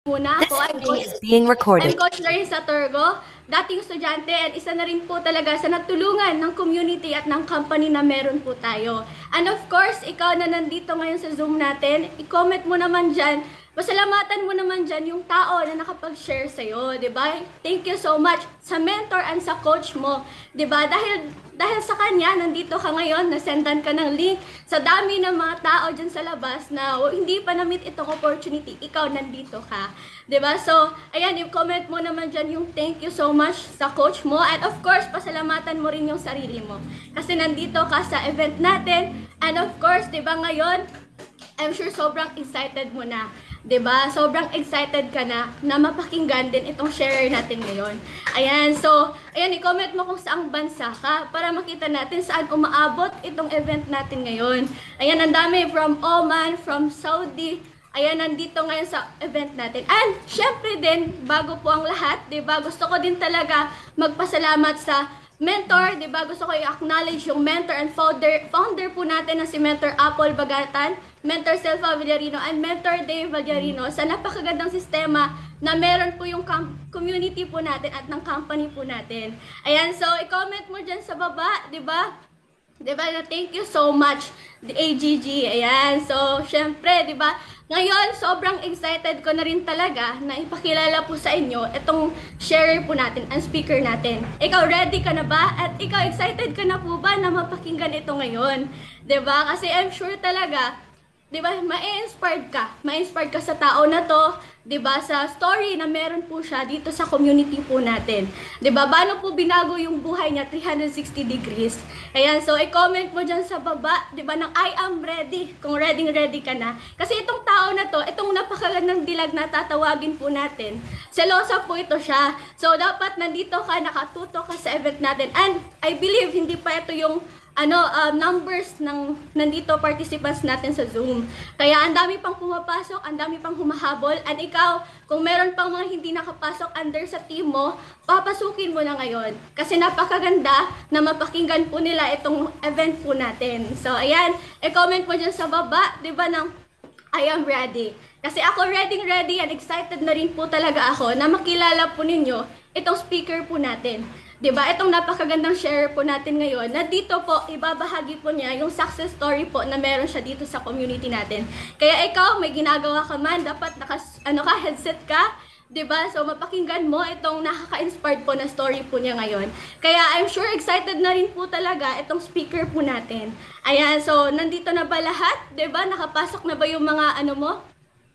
Muna This ako, meeting is being recorded. I'm Coach Larissa Torgo, dating estudyante at isa na rin po talaga sa natulungan ng community at ng company na meron po tayo. And of course, ikaw na nandito ngayon sa Zoom natin, i-comment mo naman dyan, pasalamatan mo naman dyan yung tao na nakapag-share sa'yo, di ba? Thank you so much sa mentor and sa coach mo, di ba? Dahil sa kanya, nandito ka ngayon, nasendan ka ng link sa dami ng mga tao dyan sa labas na hindi pa na-meet itong opportunity, ikaw nandito ka. 'Di ba? So, ayan, i-comment mo naman dyan yung thank you so much sa coach mo. And of course, pasalamatan mo rin yung sarili mo. Kasi nandito ka sa event natin. And of course, 'di ba ngayon, I'm sure sobrang excited mo na. 'Di ba? Sobrang excited ka na mapakinggan din itong sharer natin ngayon. Ayan, so, ayan, i-comment mo kung saang bansa ka para makita natin saan umaabot itong event natin ngayon. Ayan, ang dami from Oman, from Saudi. Ayan, nandito ngayon sa event natin. And, syempre din, bago po ang lahat, 'di ba? Gusto ko din talaga magpasalamat sa mentor, 'di ba? Gusto ko i-acknowledge yung mentor and founder po natin na si Mentor Apple Bagatan, Mentor Selva Villarino, and Mentor Dave Villarino sa napakagandang sistema na meron po yung community po natin at ng company po natin. Ayan, so i-comment mo dyan sa baba, 'di ba? Diba, na thank you so much, the AGG. Ayan, so, syempre, diba, ngayon, sobrang excited ko na rin talaga na ipakilala po sa inyo itong sharer po natin, ang speaker natin. Ikaw, ready ka na ba? At ikaw, excited ka na po ba na mapakinggan ito ngayon? Diba? Kasi I'm sure talaga, 'di ba, ma-inspired ka. Ma-inspired ka sa tao na 'to, 'di ba, sa story na meron po siya dito sa community po natin. 'Di ba? Paano po binago yung buhay niya 360 degrees. Ayan, so i-comment mo diyan sa baba, 'di ba, ng I am ready. Kung ready ka na. Kasi itong tao na 'to, itong napakagandang dilag na tatawagin po natin. Selosa po ito siya. So dapat nandito ka, nakatuto ka sa event natin. And I believe hindi pa ito yung numbers ng nandito participants natin sa Zoom. Kaya ang dami pang pumapasok, ang dami pang humahabol, and ikaw, kung meron pang mga hindi nakapasok under sa team mo, papasukin mo na ngayon. Kasi napakaganda na mapakinggan po nila itong event po natin. So, ayan, i-comment mo dyan sa baba, di ba, ng I am ready. Kasi ako ready and excited na rin po talaga ako na makilala po ninyo itong speaker po natin. 'Di ba? Itong napakagandang share po natin ngayon na dito po ibabahagi po niya yung success story po na meron siya dito sa community natin. Kaya ikaw, may ginagawa ka man, dapat headset ka, 'di ba? So mapakinggan mo itong nakaka-inspired po na story po niya ngayon. Kaya I'm sure excited na rin po talaga itong speaker po natin. Ayan, so nandito na ba lahat? 'Di ba? Nakapasok na ba yung mga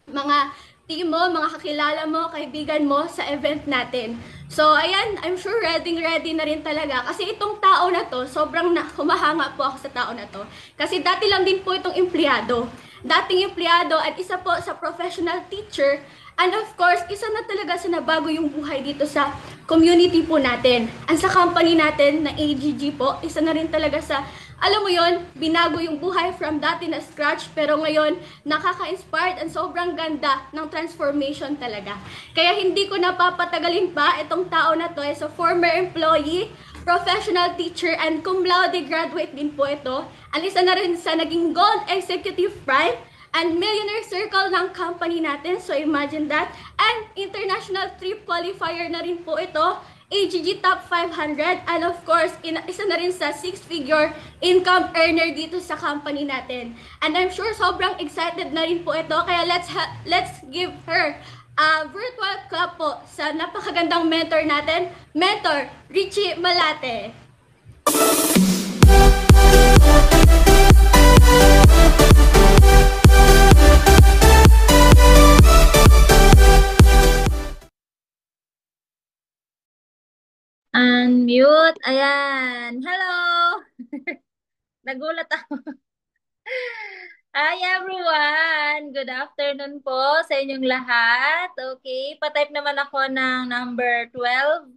mga team mo, mga kakilala mo, kaibigan mo sa event natin. So, ayan, I'm sure ready na rin talaga. Kasi itong tao na to, sobrang humahanga po ako sa tao na to. Kasi dati lang din po itong empleyado. Dating empleyado at isa po sa professional teacher. And of course, isa na talaga sa nabago yung buhay dito sa community po natin. And sa company natin na AGG po, isa na rin talaga sa, alam mo yon, binago yung buhay from dati na scratch, pero ngayon nakaka-inspired and sobrang ganda ng transformation talaga. Kaya hindi ko napapatagalin pa itong tao na to as a former employee, professional teacher, and cum laude graduate din po ito. Alisa na rin sa naging Gold Executive Prime and Millionaire Circle ng company natin. So imagine that. And international trip qualifier na rin po ito. AGG Top 500, and of course, isa na rin sa 6-figure income earner dito sa company natin. And I'm sure sobrang excited na rin po ito, kaya let's give her a virtual clap po sa napakagandang mentor natin, Mentor Richie Malate. Unmute. Ayan. Hello. Nagulat ako. Hi everyone. Good afternoon po sa inyong lahat. Okay. Patype naman ako ng number 12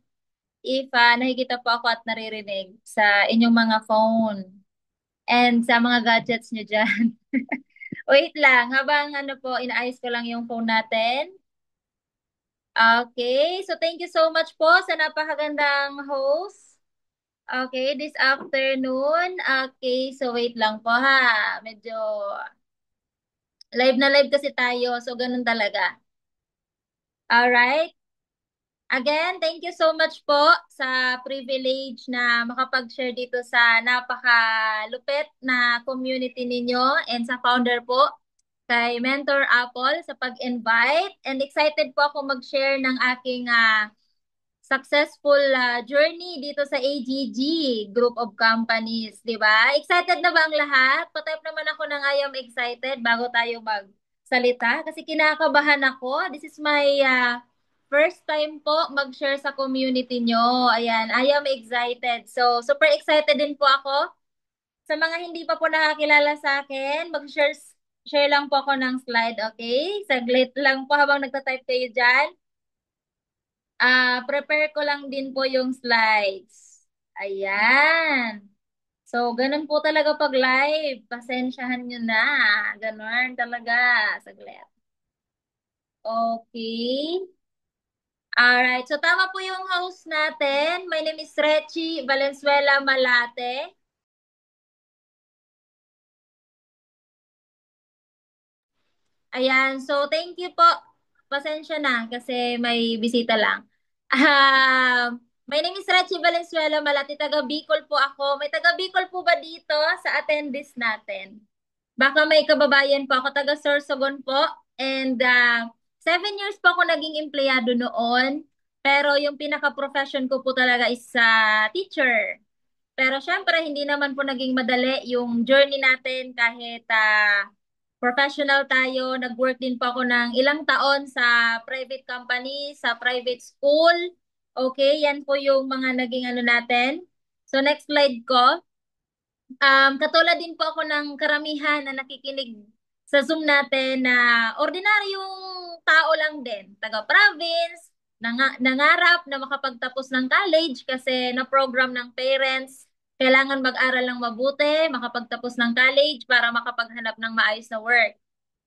if nakikita po ako at naririnig sa inyong mga phone and sa mga gadgets nyo dyan. Wait lang. Habang inaayos ko lang yung phone natin. Okay. So thank you so much po sa napakagandang host. Okay, this afternoon. Okay, so wait lang po ha. Medyo, live na live kasi tayo, so ganun talaga. Alright. Again, thank you so much po sa privilege na makapag-share dito sa napakalupit na community ninyo and sa founder po kay Mentor Apple sa pag-invite. And excited po ako mag-share ng aking successful journey dito sa AGG Group of Companies, di ba? Excited na ba ang lahat? Patype naman ako ng I am excited bago tayo magsalita kasi kinakabahan ako. This is my first time po mag-share sa community nyo. Ayan, I am excited. So, super excited din po ako. Sa mga hindi pa po nakakilala sa akin, share lang po ako ng slide, okay? Saglit lang po habang nagtatype kayo dyan. Prepare ko lang din po yung slides. Ayan. So, ganun po talaga pag live. Pasensyahan nyo na. Ganun talaga. Saglit. Okay. Alright. So, tama po yung host natin. My name is Rechi Valenzuela Malate. Ayan. So, thank you po. Pasensya na kasi may bisita lang. My name is Rechi Valenzuela Malate. Taga Bicol po ako. May taga Bicol po ba dito sa attendees natin? Baka may kababayan po ako, taga Sorsogon po. And 7 years po ako naging empleyado noon. Pero yung pinaka-profession ko po talaga is teacher. Pero syempre, hindi naman po naging madali yung journey natin kahit professional tayo. Nag-work din po ako ng ilang taon sa private company, sa private school. Okay, yan po yung mga naging ano natin. So next slide ko. Katulad din po ako ng karamihan na nakikinig sa Zoom natin na ordinaryong tao lang din, taga-province, nangarap na makapagtapos ng college kasi na-program ng parents, kailangan mag-aral ng mabuti, makapagtapos ng college para makapaghanap ng maayos na work.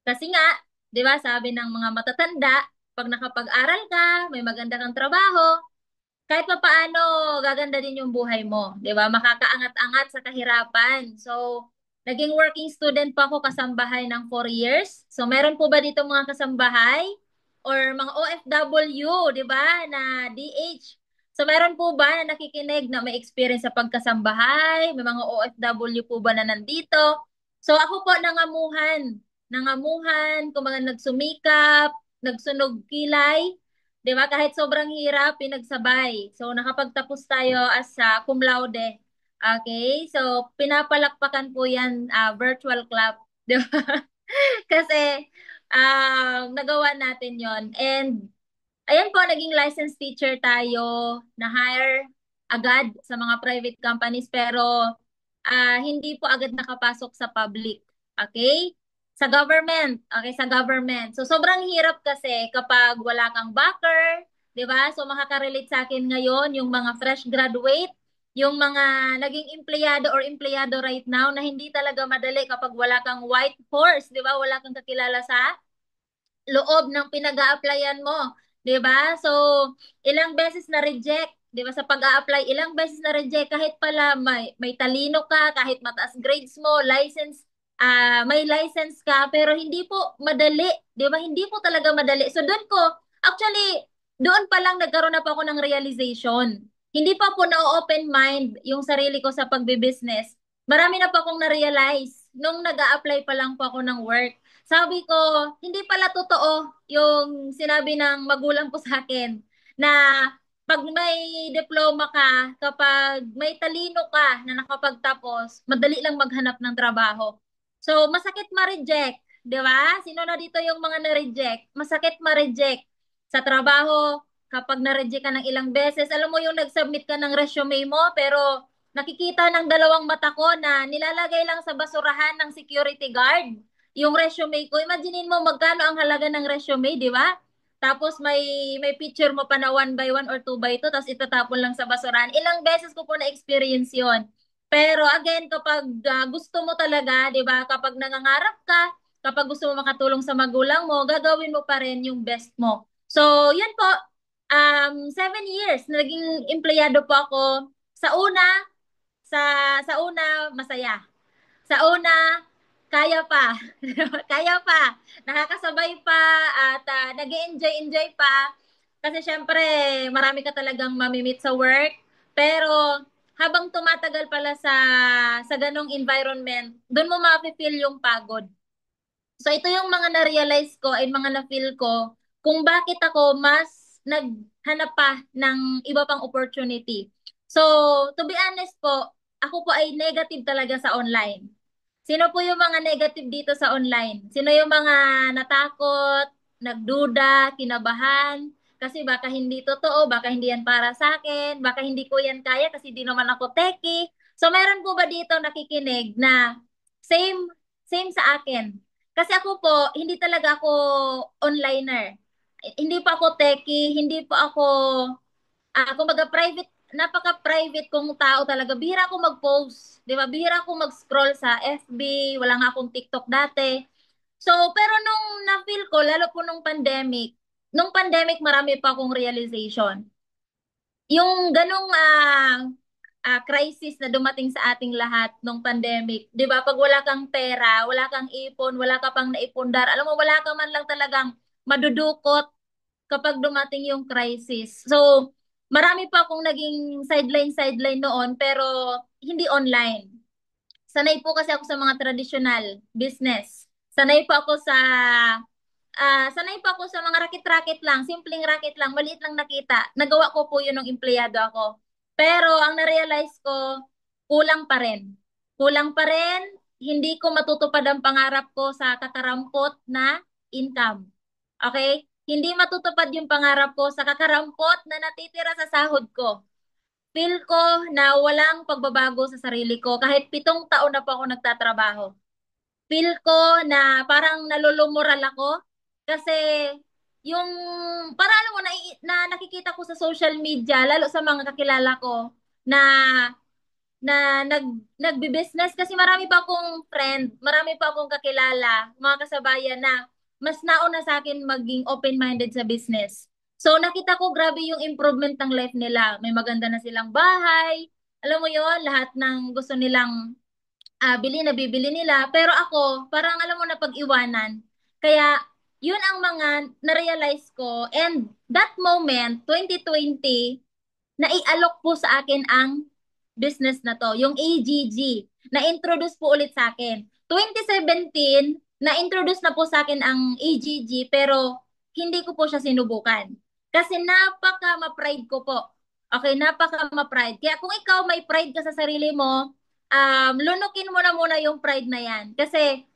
Kasi nga, 'di ba, sabi ng mga matatanda, pag nakapag-aral ka, may maganda kang trabaho, kahit pa paano, gaganda din yung buhay mo. 'Di ba? Makakaangat-angat sa kahirapan. So, naging working student pa ako kasambahay ng 4 years. So, meron po ba dito mga kasambahay? Or mga OFW, 'di ba? Na DH. So, meron po ba na nakikinig na may experience sa pagkasambahay? May mga OFW po ba na nandito? So, ako po nangamuhan. Nangamuhan, kumbaga nagsumikap, nagsunog kilay. 'Di ba? Kahit sobrang hirap, pinagsabay. So, nakapagtapos tayo as cum laude. Okay? So, pinapalakpakan po yan, virtual clap. 'Di ba? Kasi, nagawa natin yon. And, ayan po, naging licensed teacher tayo, na-hire agad sa mga private companies, pero hindi po agad nakapasok sa public. Okay? Sa government. Okay, sa government. So, sobrang hirap kasi kapag wala kang backer, di ba? So, makaka-relate sa akin ngayon yung mga fresh graduate, yung mga naging empleyado or empleyado right now na hindi talaga madali kapag wala kang white horse, di ba? Wala kang kakilala sa loob ng pinag-a-applyan mo, 'di ba? So, ilang beses na reject, 'di ba? Sa pag-a-apply, ilang beses na reject kahit pala may talino ka, kahit mataas grades mo, may license ka, pero hindi po madali, 'di ba? Hindi po talaga madali. So, doon pa lang nagkaroon na po ako ng realization. Hindi pa po na-open mind yung sarili ko sa pagbe-business. Marami na po akong na-realize nung nag-a-apply pa lang po ako ng work. Sabi ko, hindi pala totoo yung sinabi ng magulang ko sa akin na pag may diploma ka, kapag may talino ka na nakapagtapos, madali lang maghanap ng trabaho. So, masakit ma-reject, di ba? Sino na dito yung mga na-reject? Masakit ma-reject sa trabaho, kapag na-reject ka ng ilang beses. Alam mo yung nag-submit ka ng resume mo, pero nakikita ng dalawang mata ko na nilalagay lang sa basurahan ng security guard yung resume ko. Imaginein mo magkano ang halaga ng resume, di ba? Tapos may picture mo pa na 1 by 1 or 2 by 2, tapos itatapon lang sa basurahan. Ilang beses ko po na-experience yon. Pero again, kapag gusto mo talaga, di ba, kapag nangangarap ka, kapag gusto mo makatulong sa magulang mo, gagawin mo pa rin yung best mo. So, yun po, 7 years, naging empleyado po ako. Sa una, sa una, masaya. Sa una, kaya pa. Kaya pa. Nakakasabay pa at nag-enjoy-enjoy pa. Kasi syempre, marami ka talagang mamimit sa work. Pero habang tumatagal pala sa ganong environment, doon mo ma-feel yung pagod. So ito yung mga na-realize ko ay mga na-feel ko kung bakit ako mas naghanap pa ng iba pang opportunity. So, to be honest po, ako po ay negative talaga sa online. Sino po yung mga negative dito sa online? Sino yung mga natakot, nagduda, kinabahan? Kasi baka hindi totoo, baka hindi yan para sa akin, baka hindi ko yan kaya kasi di naman ako techie. So meron po ba dito nakikinig na same same sa akin? Kasi ako po, hindi talaga ako onliner. Hindi pa ako techie, hindi pa ako kumbaga private, napaka-private kong tao talaga. Bihira ako mag-post, 'di ba? Bihira ako mag-scroll sa FB, wala nga akong TikTok dati. So, pero nung na-feel ko, lalo po nung pandemic marami pa akong realization. Yung ganong crisis na dumating sa ating lahat nung pandemic, 'di ba? Pag wala kang pera, wala kang ipon, wala ka pang naipundar, alam mo wala ka man lang talagang madudukot kapag dumating yung crisis. So, marami pa akong naging sideline noon pero hindi online. Sanay po kasi ako sa mga traditional business. Sanay pa ako sa mga rakit-rakit lang, simpleng rakit lang, maliit lang nakita. Nagawa ko po yun ng empleyado ako. Pero ang na-realize ko, kulang pa rin. Kulang pa rin, hindi ko matutupad ang pangarap ko sa kakarampot na income. Okay? Hindi matutupad yung pangarap ko sa kakarampot na natitira sa sahod ko. Feel ko na walang pagbabago sa sarili ko kahit 7 taon na po ako nagtatrabaho. Feel ko na parang nalulumural ako kasi yung para alam mo na nakikita ko sa social media lalo sa mga kakilala ko na nagbi-business kasi marami pa akong friend, marami pa akong kakilala, mga kasabayan na mas nauna sa akin maging open-minded sa business. So nakita ko grabe yung improvement ng life nila. May maganda na silang bahay. Alam mo yon, lahat ng gusto nilang bili na bibili nila. Pero ako, parang alam mo na pag-iwanan. Kaya yun ang mga na-realize ko. And that moment, 2020, naialok po sa akin ang business na to, yung AGG. Na-introduce po ulit sa akin. 2017, na-introduce na po sa akin ang AGG pero hindi ko po siya sinubukan. Kasi napaka-ma-pride ko po. Okay, napaka-ma-pride. Kaya kung ikaw may pride ka sa sarili mo, lunukin mo na muna yung pride na yan. Kasi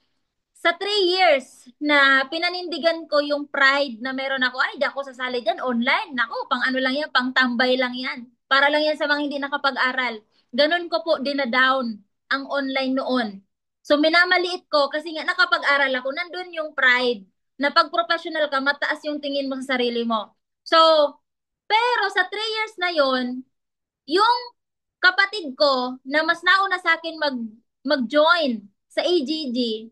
sa 3 years na pinanindigan ko yung pride na meron ako, ay, di ako sasali dyan online. Nako, pang ano lang yan, pang tambay lang yan. Para lang yan sa mga hindi nakapag-aral. Ganun ko po dinadown ang online noon. So minamaliit ko kasi nga nakapag-aral ako, nandun yung pride na pag professional ka, mataas yung tingin mo sa sarili mo. So, pero sa 3 years na yon, yung kapatid ko na mas nauna sa akin mag-join sa AGG,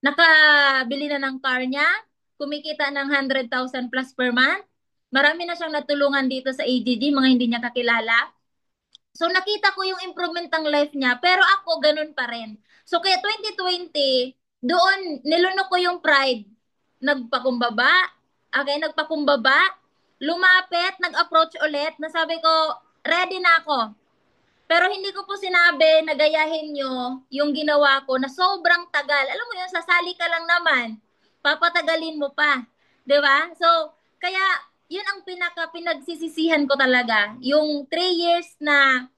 nakabili na ng car niya, kumikita ng 100,000 plus per month. Marami na siyang natulungan dito sa AGG, mga hindi niya kakilala. So nakita ko yung improvement ng life niya, pero ako ganun pa rin. So kaya 2020, doon nilunok ko yung pride. Nagpakumbaba, okay, nagpakumbaba, lumapit, nag-approach ulit, nasabi ko, ready na ako. Pero hindi ko po sinabi na gayahin nyo yung ginawa ko na sobrang tagal. Alam mo yun, sasali ka lang naman. Papatagalin mo pa. 'Di ba? So, kaya yun ang pinagsisisihan ko talaga. Yung 3 years na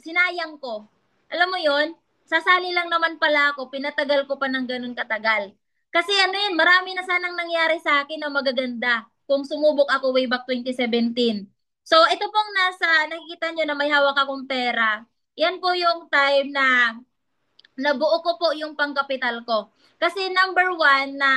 sinayang ko. Alam mo yun, sasali lang naman pala ako, pinatagal ko pa ng ganun katagal. Kasi ano yun, marami na sanang nangyari sa akin na magaganda kung sumubok ako way back 2017. So, ito pong nakikita nyo na may hawak akong pera. Yan po yung time na nabuo ko po yung pangkapital ko. Kasi number one na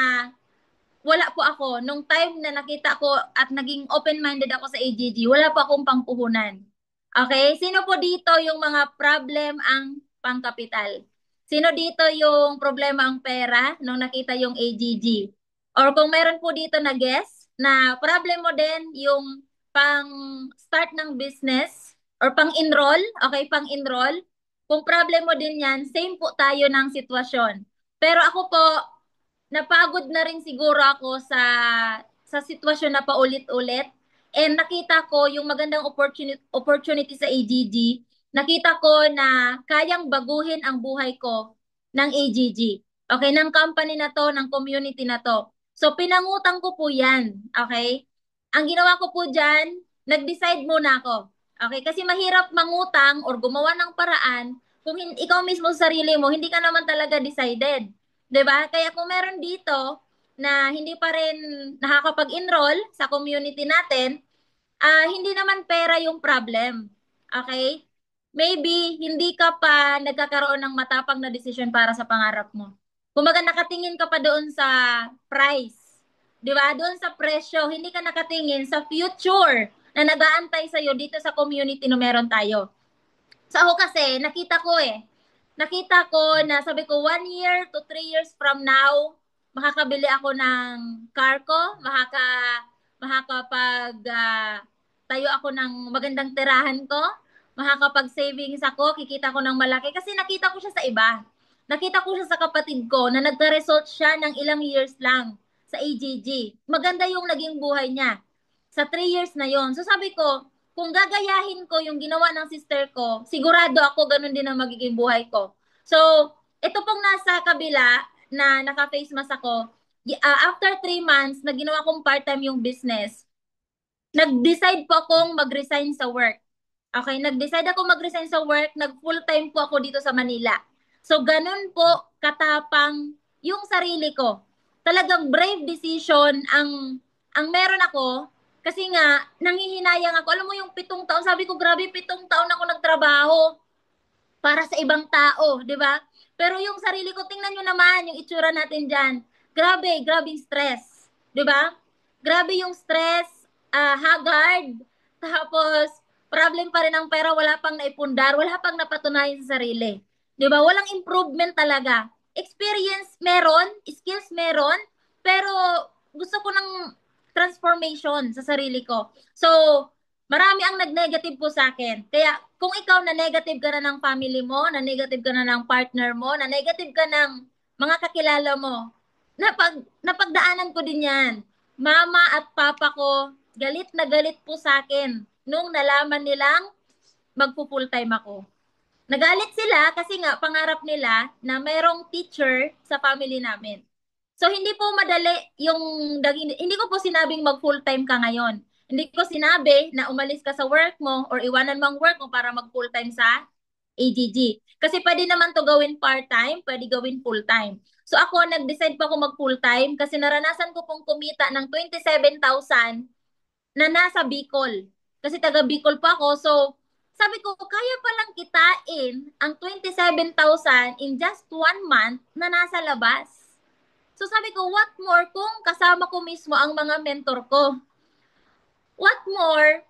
wala po ako. Nung time na nakita ko at naging open-minded ako sa AGG, wala po akong pangpuhunan. Okay? Sino po dito yung mga problem ang pangkapital? Sino dito yung problema ang pera nung nakita yung AGG? Or kung meron po dito na guess na problem mo din yung pang start ng business or pang enroll, okay, pang enroll, kung problem mo din yan, same po tayo ng sitwasyon. Pero ako po, napagod na rin siguro ako sa sitwasyon na paulit-ulit. And nakita ko yung magandang opportunity sa AGG. Nakita ko na kayang baguhin ang buhay ko ng AGG. Okay, ng company na to, ng community na to. So, pinangutang ko po yan. Okay? Ang ginawa ko po dyan, nag-decide muna ako. Okay? Kasi mahirap mangutang or gumawa ng paraan kung ikaw mismo sa sarili mo, hindi ka naman talaga decided. 'Di ba? Kaya kung meron dito na hindi pa rin nakakapag-enroll sa community natin, hindi naman pera yung problem. Okay? Maybe hindi ka pa nagkakaroon ng matapang na desisyon para sa pangarap mo. Kumbaga nakatingin ka pa doon sa price. 'Di ba? Doon sa presyo, hindi ka nakatingin sa future na nag-aantay sa iyo dito sa community na meron tayo. So ako kasi, nakita ko na sabi ko 1 year to 3 years from now, makakabili ako ng car ko, makakapag tayo ako ng magandang tirahan ko, makakapag savings ako, kikita ko ng malaki kasi nakita ko siya sa iba. Nakita ko siya sa kapatid ko na nagka-result siya ng ilang years lang sa AGG. Maganda yung naging buhay niya sa 3 years na yon. So sabi ko, kung gagayahin ko yung ginawa ng sister ko, sigurado ako ganun din ang magiging buhay ko. So, ito pong nasa kabila na naka-face mask ako, after 3 months na ginawa kong part-time yung business, nag-decide po akong mag-resign sa work. Okay, nag-decide ako mag-resign sa work, nag-full-time po ako dito sa Manila. So, ganun po katapang yung sarili ko. Talagang brave decision ang meron ako kasi nga nanghihinayang ako. Alam mo yung 7 taon, sabi ko grabe 7 taon ako nagtrabaho para sa ibang tao, di ba? Pero yung sarili ko, tingnan nyo naman yung itsura natin dyan. Grabe, grabe yung stress. Di ba? Grabe yung stress, haggard, tapos problem pa rin ang pera, wala pang naipundar, wala pang napatunayan sa sarili. Di ba? Walang improvement talaga. Experience meron, skills meron, pero gusto ko ng transformation sa sarili ko. So, marami ang nag-negative po sa akin. Kaya kung ikaw na negative ka na ng family mo, na negative ka na ng partner mo, na negative ka ng mga kakilala mo, napagdaanan ko din yan. Mama at papa ko, galit na galit po sa akin nung nalaman nilang magpo-full time ako. Nagalit sila kasi nga pangarap nila na mayroong teacher sa family namin. So hindi po madali yung hindi ko po sinabing mag full time ka ngayon. Hindi ko sinabi na umalis ka sa work mo or iwanan mo ang work mo para mag full time sa AGG. Kasi pwede naman to gawin part-time, pwede gawin full-time. So ako, nag-decide pa ako mag full-time kasi naranasan ko pong kumita ng 27,000 na nasa Bicol. Kasi taga Bicol pa ako. So, sabi ko, kaya palang kitain ang 27,000 in just 1 month na nasa labas. So sabi ko, what more kung kasama ko mismo ang mga mentor ko? What more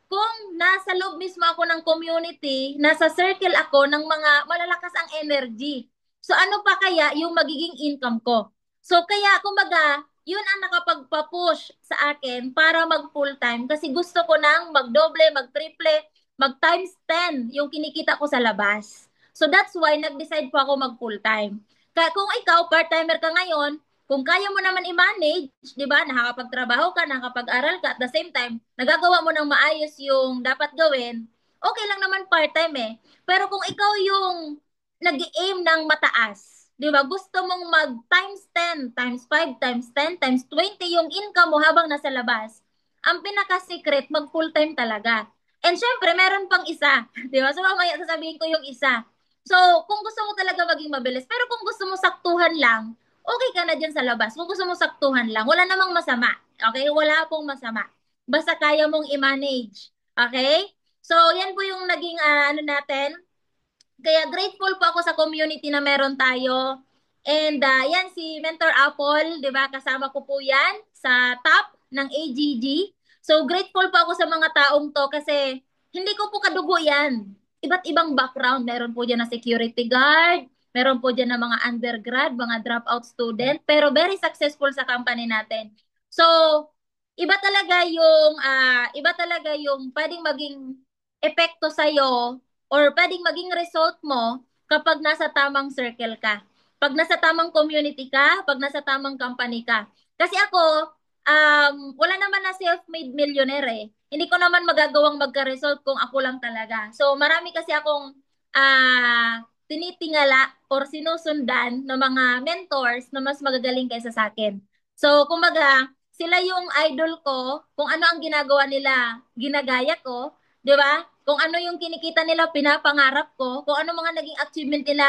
kung nasa loob mismo ako ng community, nasa circle ako ng mga malalakas ang energy. So ano pa kaya yung magiging income ko? So kaya kumbaga, yun ang nakapagpa-push sa akin para mag full-time kasi gusto ko nang magdoble, magtriple, mag times 10 yung kinikita ko sa labas. So that's why nag-decide po ako mag full-time. Kaya kung ikaw part-timer ka ngayon, kung kaya mo naman i-manage, 'di ba? Nakakapagtrabaho ka, nakakapag-aral ka at the same time, nagagawa mo ng maayos yung dapat gawin. Okay lang naman part-time eh. Pero kung ikaw yung nag-aim ng mataas, 'di ba? Gusto mong mag times 10, times 5, times 10, times 20 yung income mo habang nasa labas. Ang pinaka-secret, mag full-time talaga. And syempre, meron pang isa, 'di ba? So mamaya sasabihin ko yung isa. So, kung gusto mo talaga maging mabilis, pero kung gusto mo saktuhan lang, okay ka na dyan sa labas. Kung gusto mo saktuhan lang, wala namang masama. Okay? Wala pong masama. Basta kaya mong i-manage. Okay? So, yan po yung naging ano natin. Kaya grateful po ako sa community na meron tayo. And yan si Mentor Apple, 'di ba? Kasama ko po 'yan sa top ng AGG. So grateful po ako sa mga taong 'to kasi hindi ko po kadugo 'yan. Iba't ibang background. Meron po diyan na security guard, meron po diyan na mga undergrad, mga dropout student, pero very successful sa company natin. So, iba talaga yung pwedeng maging epekto sa iyo or pwedeng maging result mo kapag nasa tamang circle ka. Pag nasa tamang community ka, pag nasa tamang company ka. Kasi ako, wala naman na self-made millionaire eh. Hindi ko naman magagawang magka-result kung ako lang talaga. So, marami kasi akong tinitingala or sinusundan ng mga mentors na mas magagaling kaysa sa akin. So, kumbaga, sila yung idol ko, kung ano ang ginagawa nila, ginagaya ko, 'di ba? Kung ano yung kinikita nila, pinapangarap ko, kung ano mga naging achievement nila,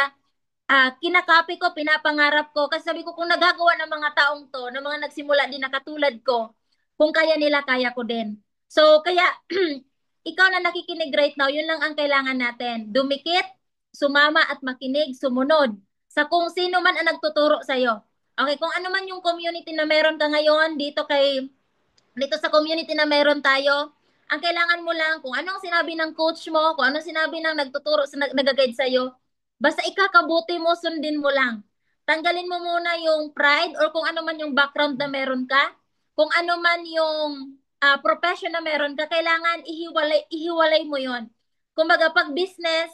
kinakapi ko, pinapangarap ko. Kasi sabi ko, kung nagagawa ng mga taong to, ng mga nagsimula din na katulad ko, kung kaya nila, kaya ko din. So, kaya, ikaw na nakikinig right now, yun lang ang kailangan natin. Dumikit, sumama at makinig, sumunod sa kung sino man ang nagtuturo sa'yo. Okay, kung ano man yung community na meron ka ngayon dito sa community na meron tayo, ang kailangan mo lang kung anong sinabi ng coach mo, kung anong sinabi ng nagtuturo, nag-guide sa'yo, basta ikakabuti mo, sundin mo lang. Tanggalin mo muna yung pride or kung ano man yung background na meron ka, kung ano man yung profession na meron ka, kailangan ihiwalay mo yon. Kumbaga, pag business,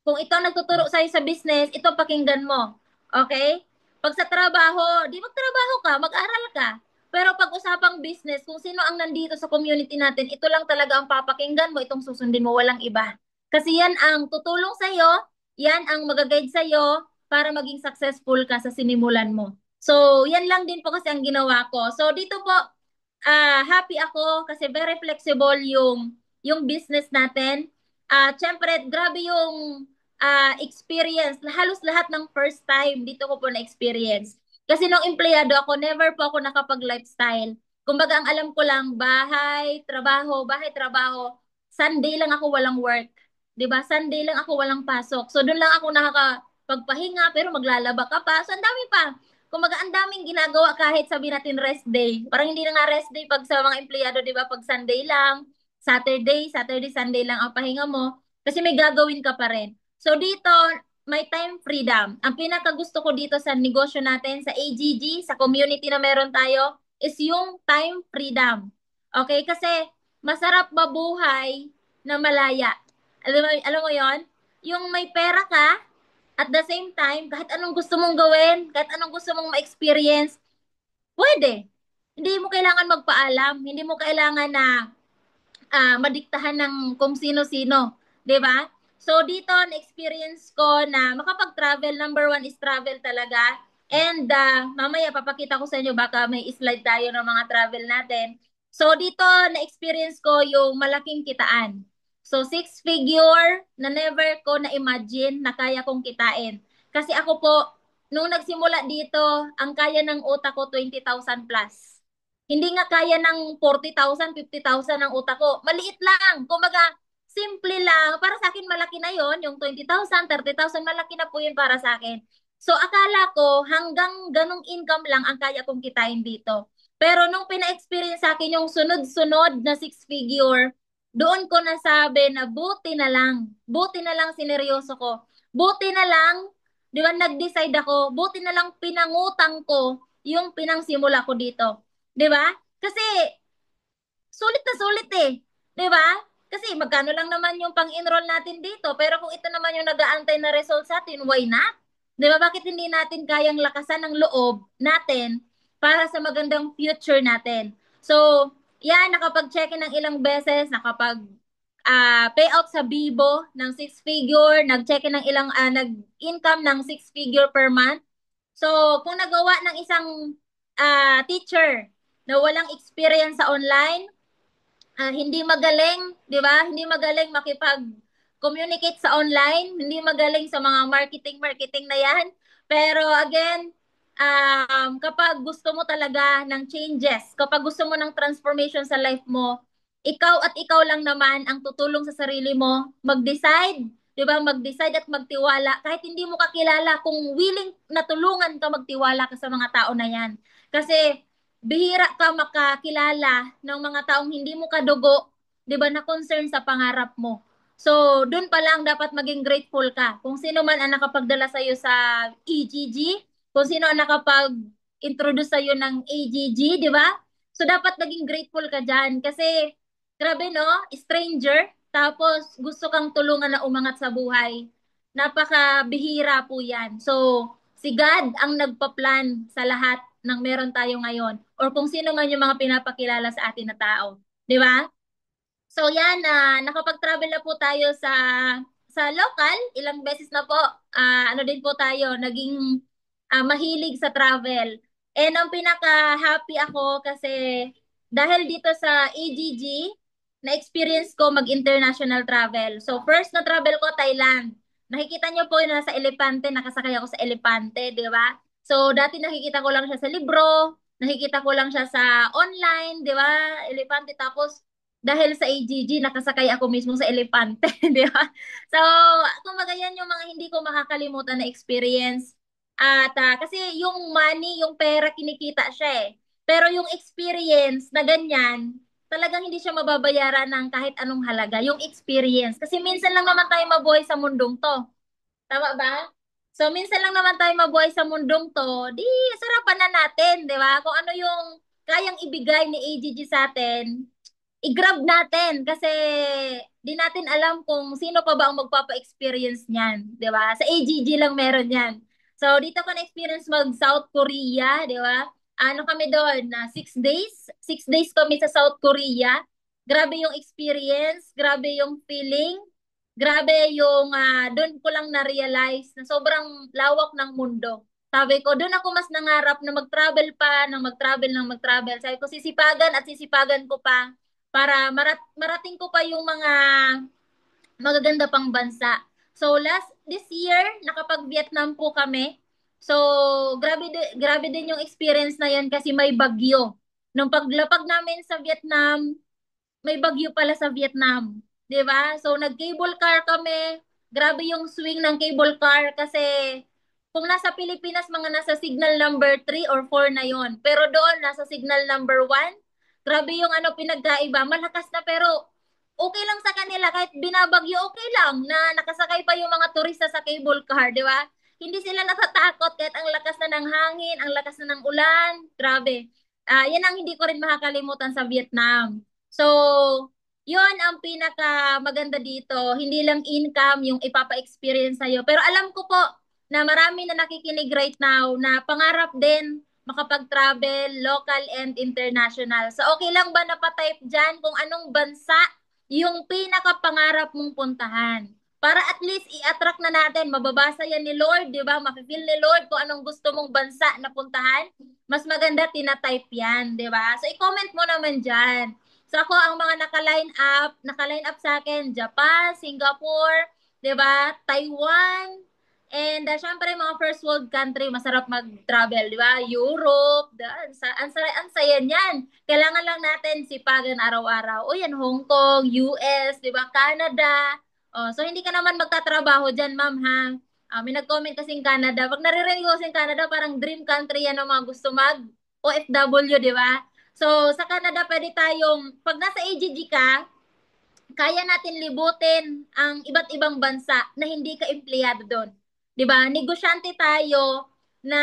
kung ito ang nagtuturo sa'yo sa business, ito pakinggan mo. Okay? Pag sa trabaho, di magtrabaho ka, mag-aral ka. Pero pag usapang business, kung sino ang nandito sa community natin, ito lang talaga ang papakinggan mo, itong susundin mo, walang iba. Kasi yan ang tutulong sa'yo, yan ang mag-guide sa'yo para maging successful ka sa sinimulan mo. So, yan lang din po kasi ang ginawa ko. So, dito po, happy ako kasi very flexible yung business natin. Siyempre, grabe yung experience. Halos lahat ng first time dito ko po na-experience. Kasi nung empleyado ako, never po ako nakapag-lifestyle. Kumbaga, ang alam ko lang, bahay, trabaho, bahay, trabaho. Sunday lang ako walang work. 'Di ba? Sunday lang ako walang pasok. So, doon lang ako nakakapagpahinga, pero maglalaba ka pa. So, ang dami pa. Kumbaga, ang daming ginagawa kahit sabi natin rest day. Parang hindi na nga rest day pag sa mga empleyado, 'di ba? Pag Sunday lang, Saturday, Sunday lang ang pahinga mo. Kasi may gagawin ka pa rin. So, dito, may time freedom. Ang pinakagusto ko dito sa negosyo natin, sa AGG, sa community na meron tayo, is yung time freedom. Okay? Kasi masarap mabuhay na malaya. Alam mo yon? Yung may pera ka, at the same time, kahit anong gusto mong gawin, kahit anong gusto mong ma-experience, pwede. Hindi mo kailangan magpaalam, hindi mo kailangan na madiktahan ng kung sino-sino. 'Di ba? So, dito, na-experience ko na makapag-travel, number one is travel talaga. And mamaya, papakita ko sa inyo, baka may slide tayo ng mga travel natin. So, dito, na-experience ko yung malaking kitaan. So, six figure na never ko na-imagine na kaya kong kitain. Kasi ako po, nung nagsimula dito, ang kaya ng utak ko 20,000 plus. Hindi nga kaya ng 40,000, 50,000 ang utak ko. Maliit lang. Kumbaga, simple lang. Para sa akin, malaki na yon. Yung 20,000, 30,000, malaki na po yun para sa akin. So, akala ko, hanggang ganong income lang ang kaya kong kitain dito. Pero nung pina-experience sa akin yung sunod-sunod na six figure, doon ko nasabi na buti na lang. Buti na lang sineryoso ko. Buti na lang, di ba, nag-decide ako, buti na lang pinangutang ko yung pinangsimula ko dito. 'Di ba? Kasi sulit na sulit eh. 'Di ba? Kasi magkano lang naman yung pang-enroll natin dito, pero kung ito naman yung nag-aantay na result sa atin, why not? 'Di ba? Bakit hindi natin kayang lakasan ng loob natin para sa magandang future natin? So, yan, nakapag-check-in ng ilang beses, payout sa Bibo ng six figure, nag-check-in ng ilang, nag-income ng six figure per month. So, kung nagawa ng isang teacher na walang experience sa online, hindi magaling, 'di ba? Hindi magaling makipag-communicate sa online, hindi magaling sa mga marketing na 'yan. Pero again, kapag gusto mo talaga ng changes, kapag gusto mo ng transformation sa life mo, ikaw at ikaw lang naman ang tutulong sa sarili mo, mag-decide, 'di ba? Mag-decide at magtiwala kahit hindi mo kakilala, kung willing na tulungan ka, magtiwala ka sa mga tao na 'yan. Kasi bihira ka makakilala ng mga taong hindi mo kadugo, 'di ba, na concern sa pangarap mo. So, doon pa lang dapat maging grateful ka. Kung sino man ang nakapagdala sa iyo sa EGG, kung sino ang nakapag-introduce sa iyo ng AGG, 'di ba? So, dapat maging grateful ka diyan kasi grabe no, stranger, tapos gusto kang tulungan na umangat sa buhay. Napakabihira po yan. So, si God ang nagpa-plan sa lahat ng meron tayo ngayon or kung sino man yung mga pinapakilala sa atin na tao. Di ba? So yan, nakapag-travel na po tayo sa local, ilang beses na po. Ano din po tayo, naging mahilig sa travel. And ang pinaka-happy ako kasi dahil dito sa AGG, na-experience ko mag-international travel. So first na travel ko, Thailand. Nakikita niyo po na nasa elepante, nakasakay ako sa elepante, di ba? So dati nakikita ko lang siya sa libro, nakikita ko lang siya sa online, di ba? Elepante. Tapos dahil sa AGG, nakasakay ako mismo sa elepante, di ba? So, kumbaga yan yung mga hindi ko makakalimutan na experience. At kasi yung money, yung pera, kinikita siya eh. Pero yung experience na ganyan, talagang hindi siya mababayaran ng kahit anong halaga. Yung experience. Kasi minsan lang naman tayo mabuhay sa mundong to. Tama ba? So, minsan lang naman tayo mabuhay sa mundong to, di sarapan na natin, di ba? Kung ano yung kayang ibigay ni AGG sa atin, i-grab natin kasi di natin alam kung sino pa ba ang magpapa-experience niyan, 'di ba? Sa AGG lang meron 'yan. So dito ko na-experience mag South Korea, 'di ba? Ano kami doon na 6 days? 6 days kami sa South Korea. Grabe yung experience, grabe yung feeling, grabe yung doon ko lang na-realize na sobrang lawak ng mundo. Sabi ko, doon ako mas nangarap na mag-travel pa, ng mag-travel, ng mag-travel. Sabi ko, sisipagan at sisipagan ko pa para marating ko pa yung mga magaganda pang bansa. So this year, nakapag-Vietnam po kami. So grabe din yung experience na yan kasi may bagyo. Nung paglapag namin sa Vietnam, may bagyo pala sa Vietnam. 'Di ba? So nag-cable car kami. Grabe yung swing ng cable car kasi kung nasa Pilipinas, mga nasa signal number 3 or 4 na yon. Pero doon, nasa signal number 1. Grabe yung pinagkaiba. Malakas na pero okay lang sa kanila. Kahit binabagyo, okay lang na nakasakay pa yung mga turista sa cable car, di ba? Hindi sila natatakot kahit ang lakas na ng hangin, ang lakas na ng ulan. Grabe. Yan ang hindi ko rin makakalimutan sa Vietnam. So, yun ang pinaka maganda dito. Hindi lang income yung ipapa-experience sa'yo. Pero alam ko po na marami na nakikinig right now na pangarap din makapag-travel, local and international. So, okay lang ba napatype dyan kung anong bansa yung pinaka-pangarap mong puntahan? Para at least i-attract na natin, mababasa yan ni Lord, di ba? Mafe-feel ni Lord kung anong gusto mong bansa na puntahan. Mas maganda tina-type yan, di ba? So, i-comment mo naman dyan. So ako ang mga naka-line up sa akin, Japan, Singapore, 'di ba? Taiwan, and syempre mga first world country, masarap mag-travel, 'di ba? Europe, ang saya niyan. Kailangan lang natin sipagan araw-araw. O yan, Hong Kong, US, 'di ba? Canada. Oh, so hindi ka naman magtatrabaho diyan, ma'am, ha? May nag-comment kasing Canada. Pag naririnig ko kasing Canada, parang dream country yan ng mga gusto mag OFW, 'di ba? So, sa Canada, pwede tayong, pag nasa AGG ka, kaya natin libutin ang iba't ibang bansa na hindi ka empleyado doon. 'Di ba? Negosyante tayo na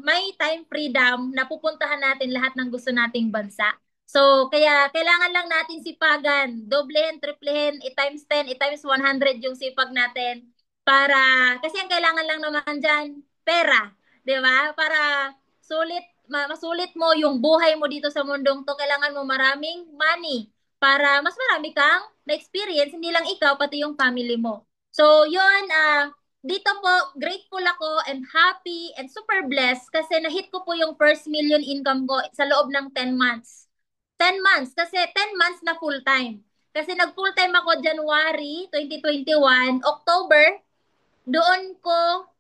may time freedom na pupuntahan natin lahat ng gusto nating bansa. So, kaya kailangan lang natin sipagan, doblehin, triplehin, i-times 10, i-times 100 yung sipag natin para, kasi ang kailangan lang naman dyan, pera. 'Di ba? Para masulit mo yung buhay mo dito sa mundong to, kailangan mo maraming money para mas marami kang na-experience, hindi lang ikaw, pati yung family mo. So, yun, dito po, grateful ako and happy and super blessed kasi na-hit ko po yung first million income ko sa loob ng 10 months. 10 months, kasi 10 months na full-time. Kasi nag-full-time ako January 2021, October, doon ko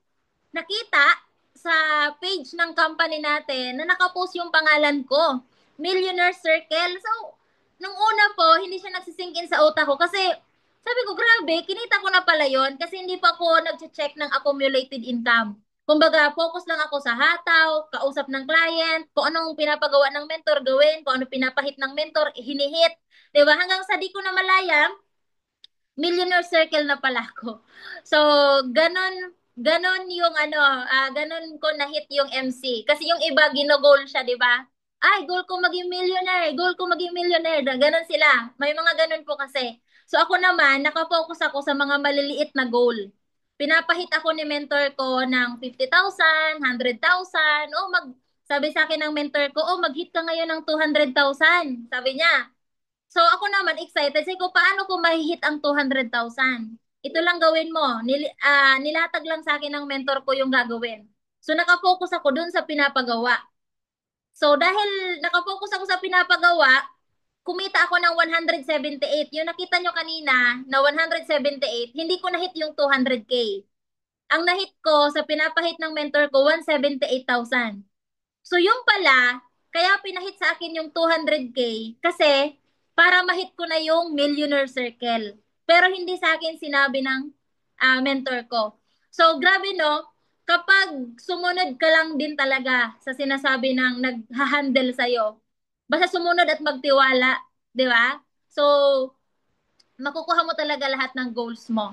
nakita sa page ng company natin na nakapost yung pangalan ko, Millionaire Circle. So, nung una po, hindi siya nagsisink in sa utak ko kasi sabi ko, grabe, kinita ko na pala yon kasi hindi pa ako nag-check ng accumulated income. Kumbaga, focus lang ako sa hataw, kausap ng client, kung anong pinapagawa ng mentor gawin, kung anong pinapahit ng mentor, hinihit. Diba? Hanggang sa di ko na malayang, Millionaire Circle na pala ako. So, ganon yung ganon ko na-hit yung MC. Kasi yung iba, ginogol siya, di ba? Ay, goal ko maging millionaire, goal ko maging millionaire. Ganon sila. May mga ganon po kasi. So ako naman, nakafocus ako sa mga maliliit na goal. Pinapahit ako ni mentor ko ng 50,000, 100,000. Sabi sa akin ng mentor ko, mag-hit ka ngayon ng 200,000. Sabi niya. So ako naman excited. Sabi ko, paano ko mahihit ang 200,000? Ito lang gawin mo. Nilatag lang sa akin ng mentor ko yung gagawin. So nakafocus ako dun sa pinapagawa. So dahil nakafocus ako sa pinapagawa, kumita ako ng 178. Yung nakita nyo kanina na 178, hindi ko na-hit yung 200K. Ang na-hit ko sa pinapahit ng mentor ko, 178,000. So yung pala, kaya pinahit sa akin yung 200K kasi para ma-hit ko na yung millionaire circle. Pero hindi sa akin sinabi ng mentor ko. So grabe no, kapag sumunod ka lang din talaga sa sinasabi ng nag-handle sa'yo, basta sumunod at magtiwala, di ba? So, makukuha mo talaga lahat ng goals mo.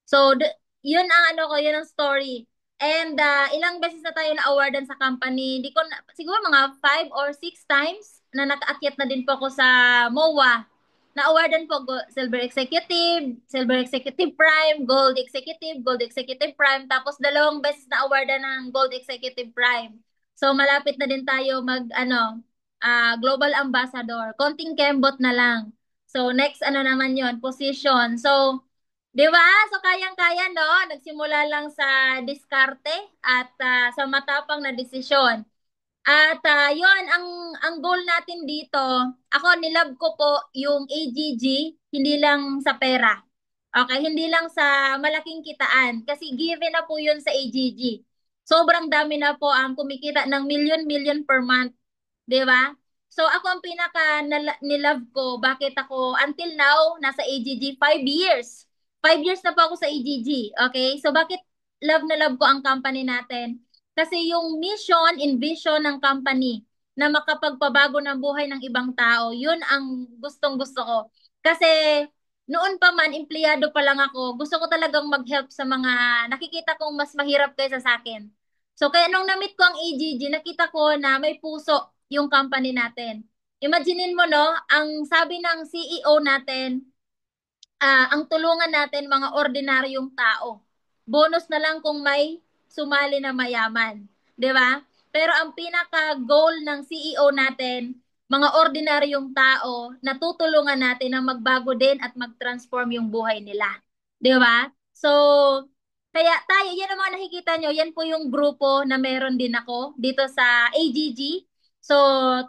So, yun ang ano ko, yun ang story. And ilang beses na tayo na-awardan sa company. Di ko na, siguro mga 5 or 6 times na nakaakyat na din po ako sa MOA. Na-awardan po Silver Executive Prime, Gold Executive Prime, tapos 2 beses na-awardan ng Gold Executive Prime. So, malapit na din tayo Global Ambassador. Konting kembot na lang. So, next ano naman yon position. So, di ba? So, kayang-kaya, no? Nagsimula lang sa diskarte at sa matapang na desisyon. At yon ang goal natin dito, ako nilab ko po yung AGG, hindi lang sa pera. Okay, hindi lang sa malaking kitaan. Kasi given na po yun sa AGG. Sobrang dami na po ang kumikita ng million per month. Di ba? So ako ang pinaka nilove ko, bakit ako until now nasa AGG 5 years. 5 years na po ako sa AGG. Okay? So bakit love na love ko ang company natin? Kasi yung mission and vision ng company na makapagpabago ng buhay ng ibang tao, yun ang gustong-gusto ko. Kasi noon pa man, empleyado pa lang ako, gusto ko talagang mag-help sa mga nakikita kong mas mahirap kaysa sa akin. So kaya nung na-meet ko ang AGG, nakita ko na may puso yung company natin. Imaginein mo no, ang sabi ng CEO natin, ang tulungan natin mga ordinaryong tao. Bonus na lang kung may sumali na mayaman. 'Di ba? Pero ang pinaka-goal ng CEO natin, mga ordinaryong tao na tutulungan natin na magbago din at mag-transform yung buhay nila. 'Di ba? So, kaya tayo, yan ang mga nakikita nyo, yan po yung grupo na meron din ako dito sa AGG. So,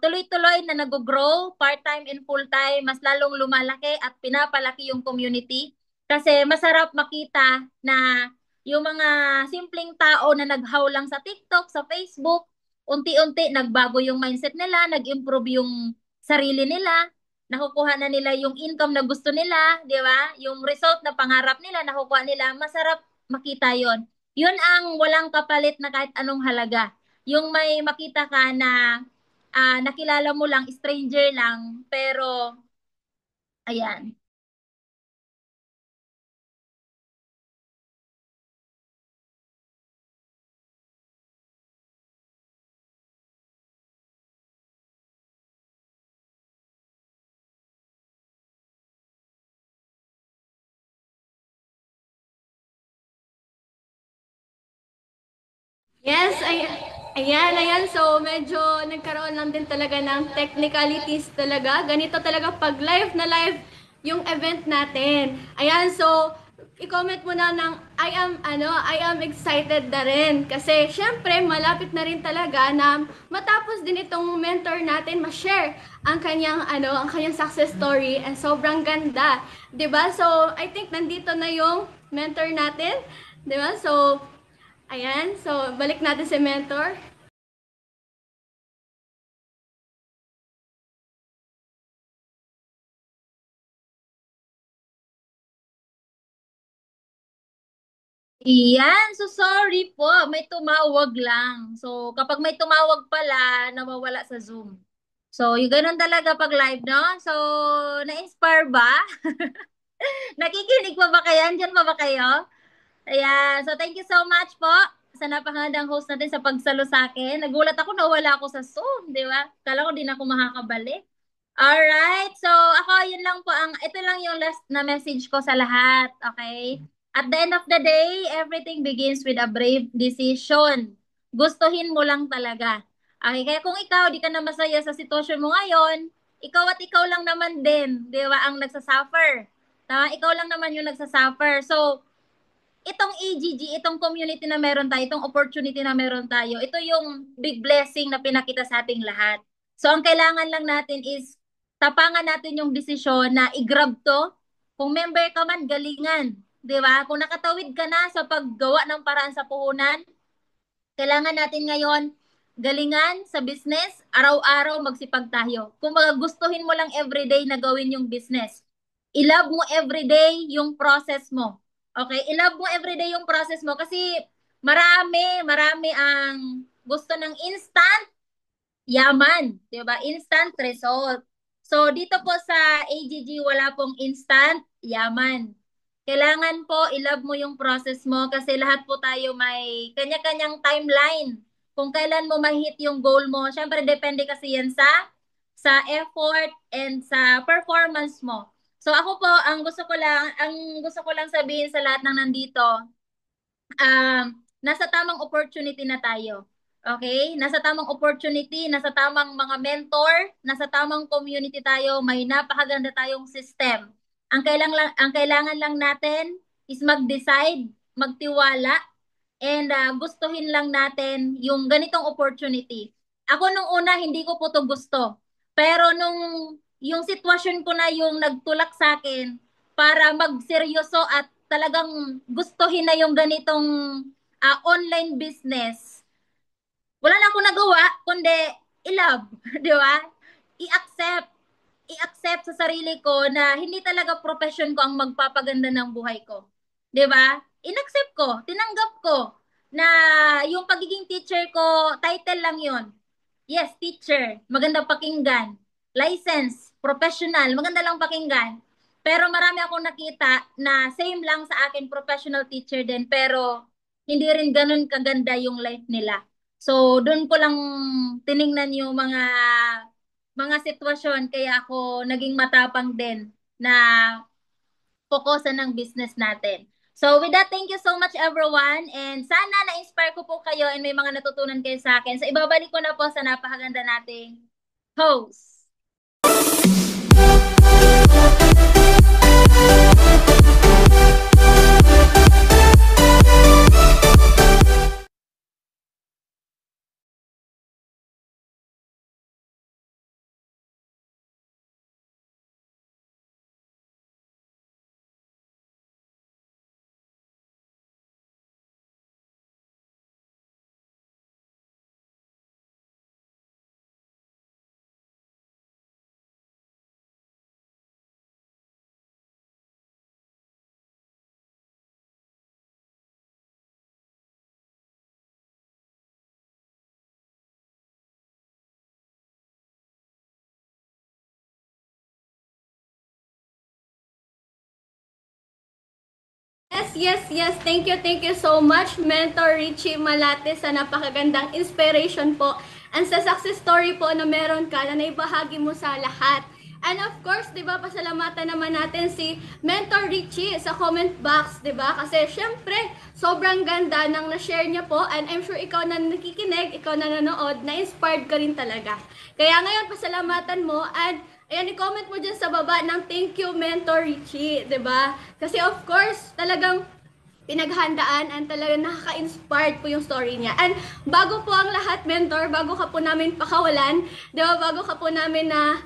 tuloy-tuloy na nag-grow, part-time and full-time, mas lalong lumalaki at pinapalaki yung community. Kasi masarap makita na yung mga simpleng tao na naghaw lang sa TikTok, sa Facebook, unti-unti nagbago yung mindset nila, nag-improve yung sarili nila, nakukuha na nila yung income na gusto nila, di ba? Yung result na pangarap nila, nakukuha nila. Masarap makita yon. Yun ang walang kapalit na kahit anong halaga. Yung may makita ka na nakilala mo lang, stranger lang, pero ayan. Yes, ayan, ayan. So, medyo nagkaroon lang din talaga ng technicalities talaga. Ganito talaga pag live na live yung event natin. Ayan, so, i-comment mo na ng I am excited na rin. Kasi, syempre, malapit na rin talaga na matapos din itong mentor natin ma-share ang kanyang success story. And sobrang ganda. 'Di ba? So, I think nandito na yung mentor natin. 'Di ba? So, ayan, so balik natin si mentor. Iyan, so sorry po, may tumawag lang. So kapag may tumawag pala, nawawala sa Zoom. So yung ganun talaga pag live, no? So na-inspire ba? Nakikinig pa ba kayo? Diyan pa ba kayo? Ayan. So, thank you so much po sa napakagandang host natin sa pagsalo sa akin. Nagulat ako, nawala ako sa Zoom, di ba? Kala ko di na ako makakabalik. Alright. So, ako, yun lang po ito lang yung last na message ko sa lahat, okay? At the end of the day, everything begins with a brave decision. Gustuhin mo lang talaga. Okay, kaya kung ikaw di ka na masaya sa sitwasyon mo ngayon, ikaw at ikaw lang naman din, di ba, ang nagsasuffer. Tama? Ikaw lang naman yung nagsasuffer. So, itong AGG, itong community na meron tayo, itong opportunity na meron tayo, ito yung big blessing na pinakita sa ating lahat. So, ang kailangan lang natin is tapangan natin yung desisyon na i-grab to. Kung member ka man, galingan. Di ba? Kung nakatawid ka na sa paggawa ng paraan sa puhunan, kailangan natin ngayon galingan sa business, araw-araw magsipag tayo. Kung gustuhin mo lang everyday na gawin yung business, i-love mo everyday yung process mo. Okay? I-love mo everyday yung process mo kasi marami ang gusto ng instant yaman, 'di ba? Instant result. So dito po sa AGG wala pong instant yaman. Kailangan po i-love mo yung process mo kasi lahat po tayo may kanya-kanyang timeline. Kung kailan mo ma-hit yung goal mo, syempre depende kasi yan sa effort and sa performance mo. So ako po, ang gusto ko lang sabihin sa lahat ng nandito, nasa tamang opportunity na tayo. Okay? Nasa tamang opportunity, nasa tamang mga mentor, nasa tamang community tayo, may napakaganda tayong system. Ang kailangan lang natin is mag-decide, magtiwala, and gustuhin lang natin yung ganitong opportunity. Ako nung una, hindi ko po to gusto. Pero yung sitwasyon ko na yung nagtulak sa akin para magseryoso at talagang gustuhin na yung ganitong online business, wala na akong nagawa, kundi i-love, di ba? I-accept, i-accept sa sarili ko na hindi talaga profession ko ang magpapaganda ng buhay ko. Di ba? In-accept ko, tinanggap ko na yung pagiging teacher ko, title lang yon. Yes, teacher, maganda pakinggan. License, professional, maganda lang pakinggan. Pero marami akong nakita na same lang sa akin, professional teacher din, pero hindi rin ganun kaganda yung life nila. So, doon ko lang tiningnan yung mga sitwasyon kaya ako naging matapang din na fokusan ng business natin. So with that, thank you so much everyone and sana na-inspire ko po kayo and may mga natutunan kayo sa akin. So ibabalik ko na po sa napakaganda nating host. Yes. Thank you so much, Mentor Richie Malate, sa napakagandang inspiration po and sa success story po na meron ka na naibahagi mo sa lahat. And of course, di ba, pasalamatan naman natin si Mentor Richie sa comment box, di ba? Kasi syempre, sobrang ganda ng na-share niya po and I'm sure ikaw na nakikinig, ikaw na nanood, na-inspired ka rin talaga. Kaya ngayon, pasalamatan mo and ayan, i-comment mo dyan sa baba ng thank you, Mentor Richie, 'di ba? Kasi of course, talagang pinaghandaan and talagang nakaka-inspired po yung story niya. And bago po ang lahat, Mentor, bago ka po namin pakawalan, 'di ba? Bago ka po namin na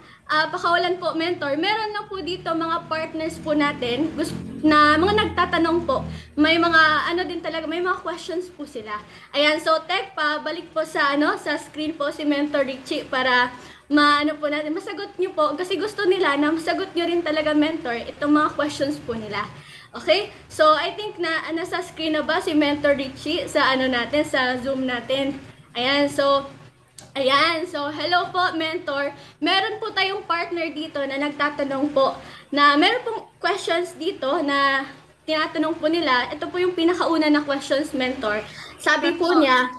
pakawalan po, Mentor, meron na po dito mga partners po natin na mga nagtatanong po. May mga ano din talaga, may mga questions po sila. Ayan, so Tek, balik po sa sa screen po si Mentor Richie para po natin, masagot nyo po, kasi gusto nila na masagot nyo rin talaga, Mentor, itong mga questions po nila. Okay? So, I think na nasa screen na ba si Mentor Richie sa natin, sa Zoom natin. Ayan, so, hello po, Mentor. Meron po tayong partner dito na nagtatanong po, na meron pong questions dito na tinatanong po nila. Ito po yung pinakauna na questions, Mentor. Sabi po niya,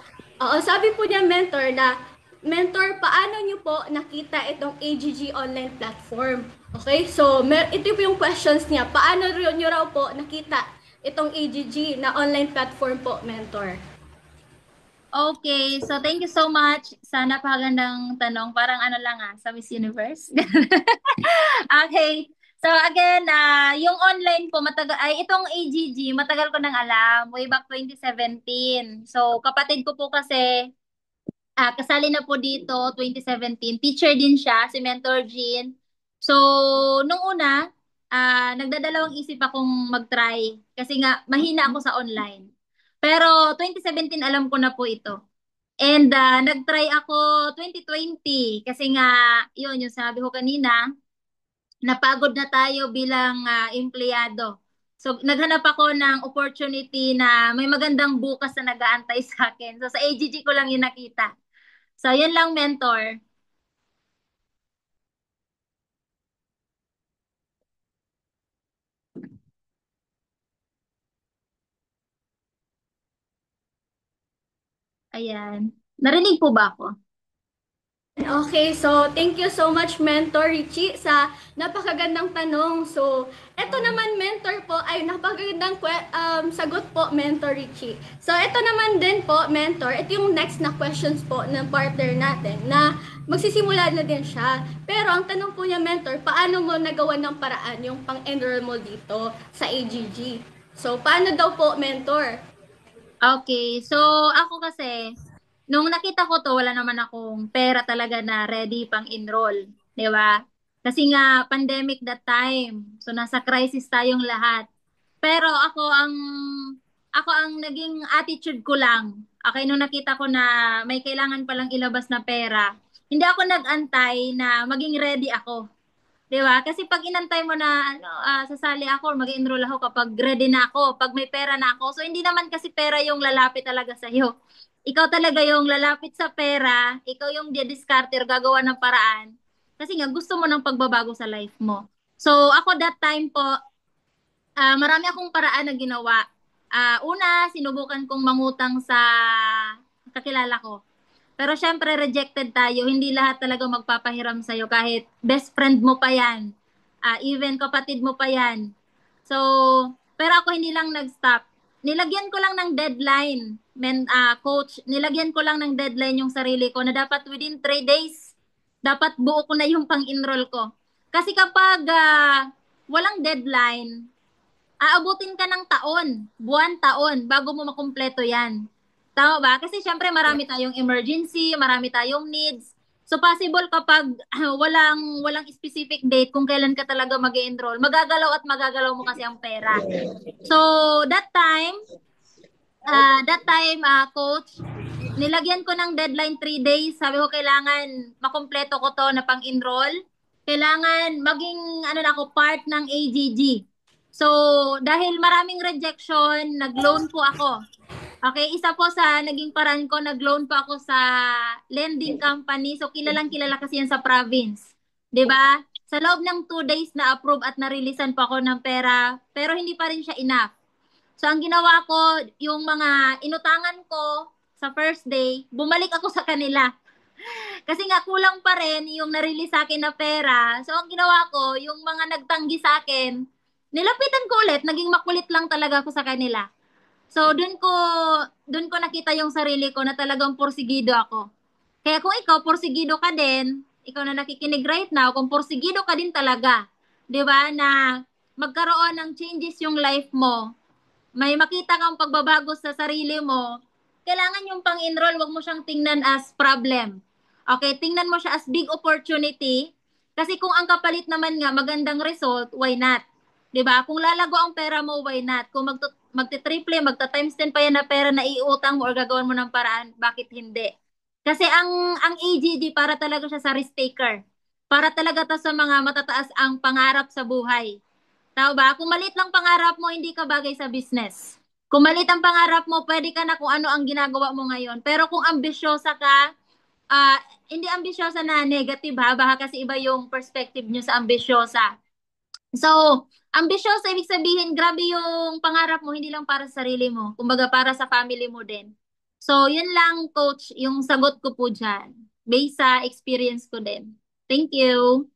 Mentor, paano nyo po nakita itong AGG online platform? Okay, so ito po yung questions niya. Paano nyo raw po nakita itong AGG na online platform po, mentor? Okay, so thank you so much sa napakagandang tanong. Parang ano lang sa Miss Universe. Okay. So again, yung online po itong AGG, matagal ko nang alam, way back 2017. So kapatid ko po kasi kasali na po dito 2017. Teacher din siya, si Mentor Jean. So nung una, nagdadalawang isip akong mag-try kasi nga mahina ako sa online. Pero 2017 alam ko na po ito. And nag-try ako 2020 kasi nga, yun, yung sabi ko kanina, napagod na tayo bilang empleyado. So, naghanap ako ng opportunity na may magandang bukas na nag-aantay sa akin. So, sa AGG ko lang yun nakita. So, yun lang, mentor. Ayan. Narinig po ba ako? Okay, so thank you so much, Mentor Richie, sa napakagandang tanong. So, eto naman, Mentor po, ay napakagandang sagot po, Mentor Richie. So, eto naman din po, Mentor, ito yung next na questions po ng partner natin na magsisimula na din siya. Pero ang tanong po niya, Mentor, paano mo nagawa ng paraan yung pang-enroll mo dito sa AGG? So, paano daw po, Mentor? Okay, so ako kasi, nung nakita ko to, wala naman akong pera talaga na ready pang enroll, di ba? Kasi nga, pandemic that time. So, nasa crisis tayong lahat. Pero ako ang naging attitude ko lang. Okay, nung nakita ko na may kailangan palang ilabas na pera, hindi ako nag-antay na maging ready ako. 'Di ba? Kasi pag inantay mo na sasali ako or mag-enroll ako kapag ready na ako, pag may pera na ako. So hindi naman kasi pera yung lalapit talaga sa iyo. Ikaw talaga yung lalapit sa pera, ikaw yung didiskarte or gagawa ng paraan. Kasi nga gusto mo ng pagbabago sa life mo. So ako that time po, marami akong paraan na ginawa. Una, sinubukan kong mangutang sa kakilala ko. Pero syempre rejected tayo. Hindi lahat talaga magpapahiram sa'yo kahit best friend mo pa yan. Even kapatid mo pa yan. So, pero ako hindi lang nag-stop. Nilagyan ko lang ng deadline, coach. Nilagyan ko lang ng deadline yung sarili ko na dapat within 3 days, dapat buo ko na yung pang-enroll ko. Kasi kapag walang deadline, aabutin ka ng taon, buwan, taon, bago mo makumpleto yan. Tama ba? Kasi syempre marami tayong emergency, marami tayong needs. So possible kapag walang specific date kung kailan ka talaga mag-enroll, magagalaw at magagalaw mo kasi ang pera. So that time, coach, nilagyan ko ng deadline 3 days. Sabi ko kailangan makumpleto ko to na pang-enroll. Kailangan maging ano na ako part ng AGG. So, dahil maraming rejection, nag-loan po ako. Okay, isa po sa naging paraan ko, nag-loan po ako sa lending company. So, kilalang kilala kasi yan sa province. 'Di ba? Sa loob ng 2 days na approve at na-releasean po ako ng pera, pero hindi pa rin siya enough. So, ang ginawa ko, yung mga inutangan ko sa first day, bumalik ako sa kanila. Kasi nga kulang pa rin yung na-release sa akin na pera. So, ang ginawa ko, yung mga nagtanggi sa akin, nilapitan ko ulit, naging makulit lang talaga ako sa kanila. So, dun ko nakita yung sarili ko na talagang porsigido ako. Kaya kung ikaw, porsigido ka din, ikaw na nakikinig right now, kung porsigido ka din talaga, di ba, na magkaroon ng changes yung life mo, may makita kang pagbabago sa sarili mo, kailangan yung pang-enroll, wag mo siyang tingnan as problem. Okay, tingnan mo siya as big opportunity. Kasi kung ang kapalit naman nga magandang result, why not? 'Di ba? Kung lalago ang pera mo, why not? Kung magti-triple, magta-times 10 pa yan na pera na iutang mo or gagawin mo ng paraan, bakit hindi? Kasi ang AGD para talaga siya sa risk taker. Para talaga to sa mga matataas ang pangarap sa buhay. Tama ba? Kung maliit lang pangarap mo, hindi ka bagay sa business. Kung maliit ang pangarap mo, pwede ka na kung ano ang ginagawa mo ngayon. Pero kung ambisyosa ka, hindi ambisyosa na negative ha, baka kasi iba yung perspective nyo sa ambisyosa. So, ambisyosa, ibig sabihin, grabe yung pangarap mo, hindi lang para sa sarili mo, kumbaga para sa family mo din. So, yun lang, coach, yung sagot ko po dyan. Based sa experience ko din. Thank you.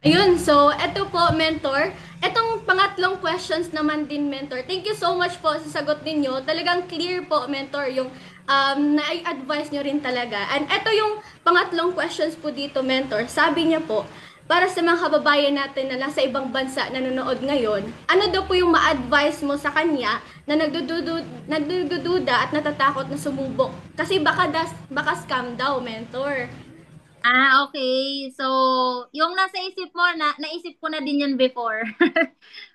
Ayun, so eto po, mentor. Etong pangatlong questions naman din, mentor. Thank you so much po sa sagot ninyo. Talagang clear po, mentor, yung na-advise nyo rin talaga. And eto yung pangatlong questions po dito, mentor. Sabi niya po, para sa mga kababayan natin na nasa ibang bansa nanonood ngayon, ano daw po yung ma-advise mo sa kanya na nagdududa at natatakot na sumubok? Kasi baka scam daw, mentor. Okay. So, yung nasa isip mo, naisip ko na din yan before.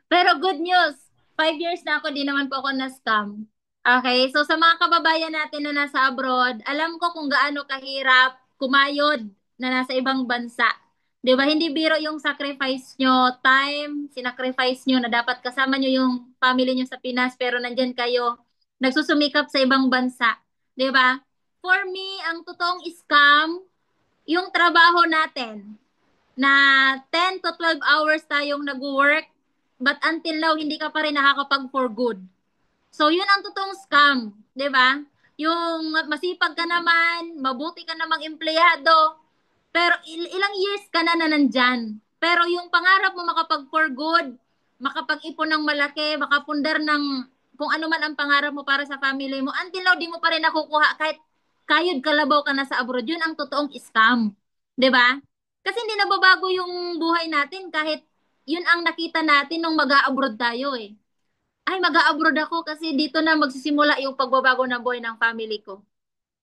Pero good news, 5 years na ako, di naman po ako na-scam. Okay, so sa mga kababayan natin na nasa abroad, alam ko kung gaano kahirap kumayod na nasa ibang bansa. Di ba? Hindi biro yung sacrifice nyo, time, sinacrifice nyo na dapat kasama nyo yung family nyo sa Pinas, pero nandyan kayo, nagsusumikap sa ibang bansa. Di ba? For me, ang totoong scam, yung trabaho natin na 10 to 12 hours tayong nag-work, but until now, hindi ka pa rin nakakapag for good. So, yun ang totoong scam, di ba? Yung masipag ka naman, mabuti ka namang empleyado, pero ilang years ka na nandyan. Pero yung pangarap mo makapag for good, makapag-ipon ng malaki, makapundar ng kung ano man ang pangarap mo para sa family mo, until now, di mo pa rin nakukuha kahit kayod kalabaw ka na sa abroad. Yun ang totoong scam. 'Di ba? Kasi hindi nababago yung buhay natin kahit yun ang nakita natin nung mag-a-abroad tayo eh. Ay, mag-a-abroad ako kasi dito na magsisimula yung pagbabago ng buhay ng family ko.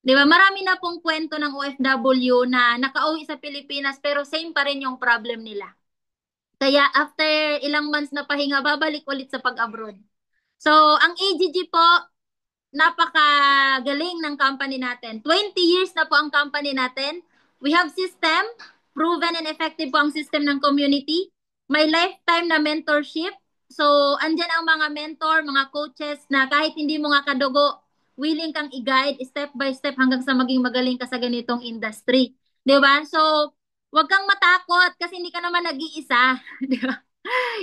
'Di ba? Marami na pong kwento ng OFW na nakauwi sa Pilipinas pero same pa rin yung problem nila. Kaya after ilang months na pahinga, babalik ulit sa pag-abroad. So, ang AGG po, napakagaling ng company natin. 20 years na po ang company natin. We have system, proven and effective po ang system ng community. May lifetime na mentorship. So, andyan ang mga mentor, mga coaches na kahit hindi mo nga kadugo, willing kang i-guide step by step hanggang sa maging magaling ka sa ganitong industry. 'Di ba? So, wag kang matakot kasi hindi ka naman nag-iisa. 'Di ba?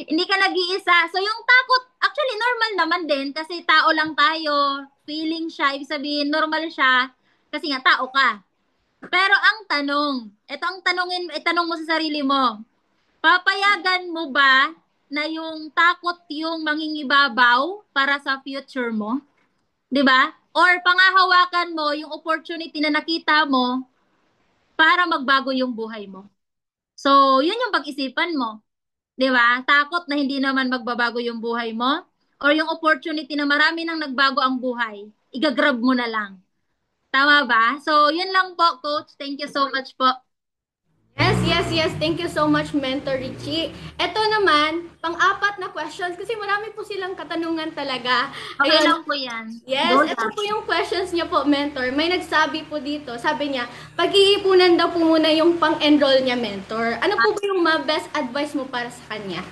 Hindi ka nag-iisa. So, yung takot, actually, normal naman din kasi tao lang tayo. Feeling siya, ibig sabihin, normal siya kasi nga, tao ka. Pero ang tanong, ito ang itanong mo sa sarili mo, papayagan mo ba na yung takot yung mangingibabaw para sa future mo? 'Di ba? Or pangahawakan mo yung opportunity na nakita mo para magbago yung buhay mo. So, yun yung pag-isipan mo. 'Di ba? Takot na hindi naman magbabago yung buhay mo or yung opportunity na marami nang nagbago ang buhay, igagrab mo na lang. Tama ba? So, yun lang po, coach. Thank you so much po. Yes, yes, yes. Thank you so much, Mentor Richie. Ito naman, pang-apat na questions kasi marami po silang katanungan talaga. Okay Ayun. lang po yan. Yes, Go ito lang. po yung questions niya po, Mentor. May nagsabi po dito, sabi niya, pag-iipunan daw po muna yung pang-enroll niya, Mentor. Ano po ba yung best advice mo para sa kanya?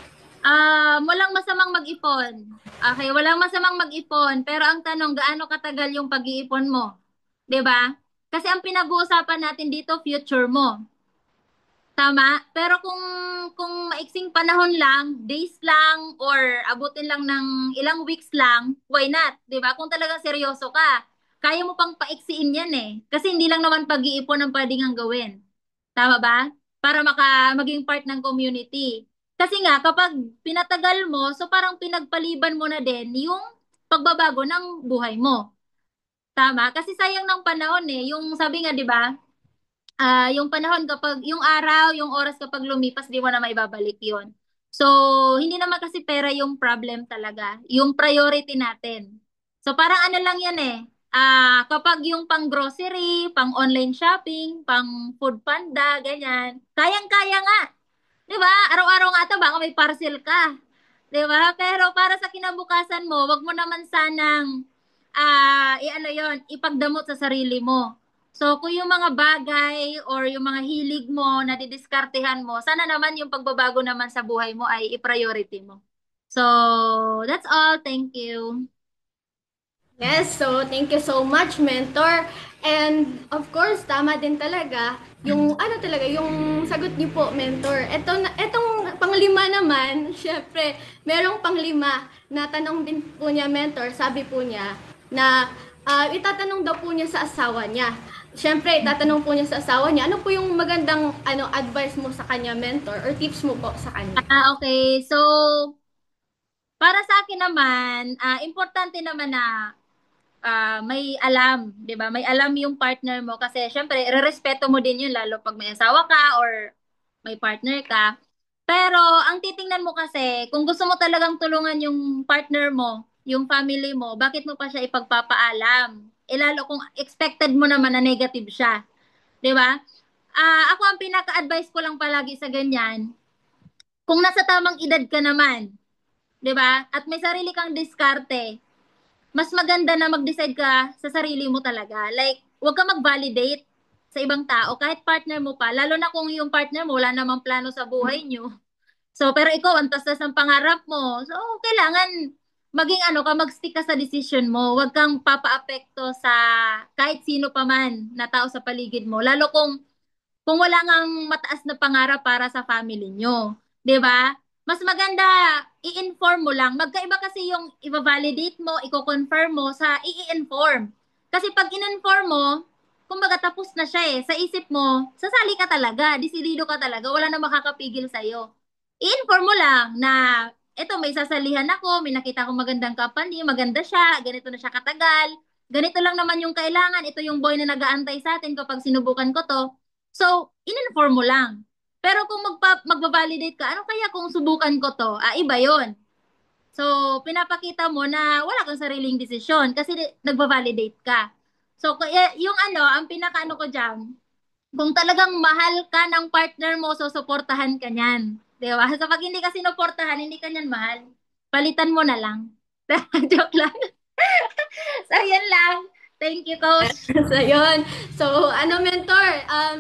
Walang masamang mag-ipon. Okay, walang masamang mag-ipon. Pero ang tanong, gaano katagal yung pag-iipon mo? 'Di ba? Kasi ang pinag-uusapan natin dito, future mo. Tama? Pero kung maiksing panahon lang, days lang, or abutin lang ng ilang weeks lang, why not? 'Di ba? Kung talagang seryoso ka, kaya mo pang paiksiin yan eh. Kasi hindi lang naman pag-iipon ang pwedeng ang gawin. Tama ba? Para maging part ng community. Kasi nga, kapag pinatagal mo, so parang pinagpaliban mo na din yung pagbabago ng buhay mo. Tama? Kasi sayang ng panahon eh. Yung sabi nga, di ba? Yung panahon kapag, yung araw, yung oras kapag lumipas, di mo na maibabalik yun. So, hindi naman kasi pera yung problem talaga. Yung priority natin. So, parang ano lang yan eh. Kapag yung pang grocery, pang online shopping, pang food panda, ganyan, kayang-kaya nga. Di ba? Araw-araw nga ito, baka may parcel ka. Di ba? Pero para sa kinabukasan mo, wag mo naman sanang, i-ano yon, ipagdamot sa sarili mo. So, kung yung mga bagay or yung mga hilig mo na didiskartehan mo, sana naman yung pagbabago naman sa buhay mo ay i-priority mo. So, that's all. Thank you. Yes, so thank you so much, Mentor. And of course, tama din talaga yung ano talaga, yung sagot niyo po, Mentor. Etong panglima naman, syempre, merong panglima na tanong din po niya, Mentor. Sabi po niya na itatanong daw po niya sa asawa niya. Siyempre, tatanong po niya sa asawa niya, ano po yung magandang advice mo sa kanya, mentor, or tips mo po sa kanya? Okay. So, para sa akin naman, importante naman na may alam, 'di ba? May alam yung partner mo kasi syempre rerespeto mo din yun lalo pag may asawa ka or may partner ka. Pero ang titingnan mo kasi kung gusto mo talagang tulungan yung partner mo, yung family mo, bakit mo pa siya ipagpapaalam? Eh lalo kung expected mo naman na negative siya, 'di ba? Ako ang pinaka-advice ko lang palagi sa ganyan, kung nasa tamang edad ka naman, 'di ba? At may sarili kang diskarte, mas maganda na mag-decide ka sa sarili mo talaga. Like, huwag ka mag-validate sa ibang tao, kahit partner mo pa, lalo na kung yung partner mo wala namang plano sa buhay nyo. So, pero ikaw, ang tastas ng pangarap mo. So, kailangan maging ano ka, mag-stick ka sa decision mo. Huwag kang papaapekto sa kahit sino pa man na tao sa paligid mo. Lalo kung wala ngang mataas na pangarap para sa family nyo. 'Di ba? Mas maganda i-inform mo lang. Magkaiba kasi yung i-validate mo, i-confirm mo sa i-inform. Kasi pag in-inform mo, kumbaga tapos na siya eh. Sa isip mo, sasali ka talaga, desidido ka talaga, wala na makakapigil sa'yo. I-inform mo lang na eto may sasalihan ako, may nakita akong magandang company, maganda siya, ganito na siya katagal, ganito lang naman yung kailangan, ito yung boy na nag-aantay sa atin kapag sinubukan ko to. So, in-inform mo lang. Pero kung magbabalidate ka, ano kaya kung subukan ko to? Iba yon. So, pinapakita mo na wala kang sariling desisyon kasi nagbabalidate ka. So, kaya yung ang pinakaano ko dyan, kung talagang mahal ka ng partner mo, so suportahan ka niyan. Di ba? So, pag hindi ka sinuportahan, hindi ka niyan mahal. Palitan mo na lang. Joke lang. So, yan lang. Thank you, Coach. So, yun. So, mentor,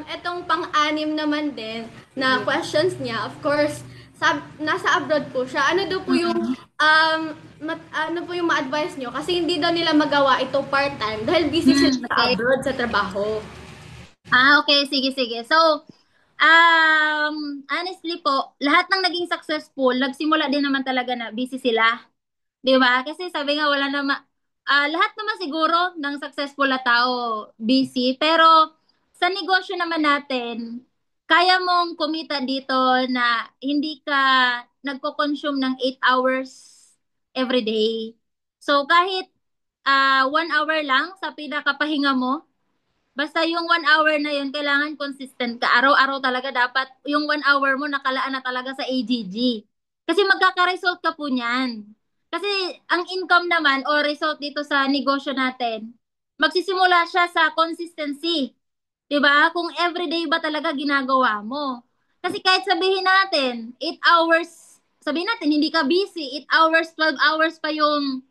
etong pang-anim naman din na questions niya, of course, nasa abroad po siya. Ano daw po yung, Mm-mm. ano po yung ma-advise niyo? Kasi hindi daw nila magawa ito part-time dahil busy sila sa Okay. abroad sa trabaho. Okay. Sige, sige. So, honestly po, lahat ng naging successful, nagsimula din naman talaga na busy sila. Di ba? Kasi sabi nga, wala naman, lahat naman siguro ng successful na tao busy. Pero sa negosyo naman natin, kaya mong kumita dito na hindi ka nagko-consume ng 8 hours every day. So kahit 1 hour lang sa pinakapahinga mo, basta yung 1 hour na yun, kailangan consistent ka. Araw-araw talaga dapat yung 1 hour mo nakalaan na talaga sa AGG. Kasi magkaka-result ka po niyan. Kasi ang income naman o result dito sa negosyo natin, magsisimula siya sa consistency. 'Di ba? Kung everyday ba talaga ginagawa mo. Kasi kahit sabihin natin, 8 hours, sabihin natin hindi ka busy, 8 hours, 12 hours pa yung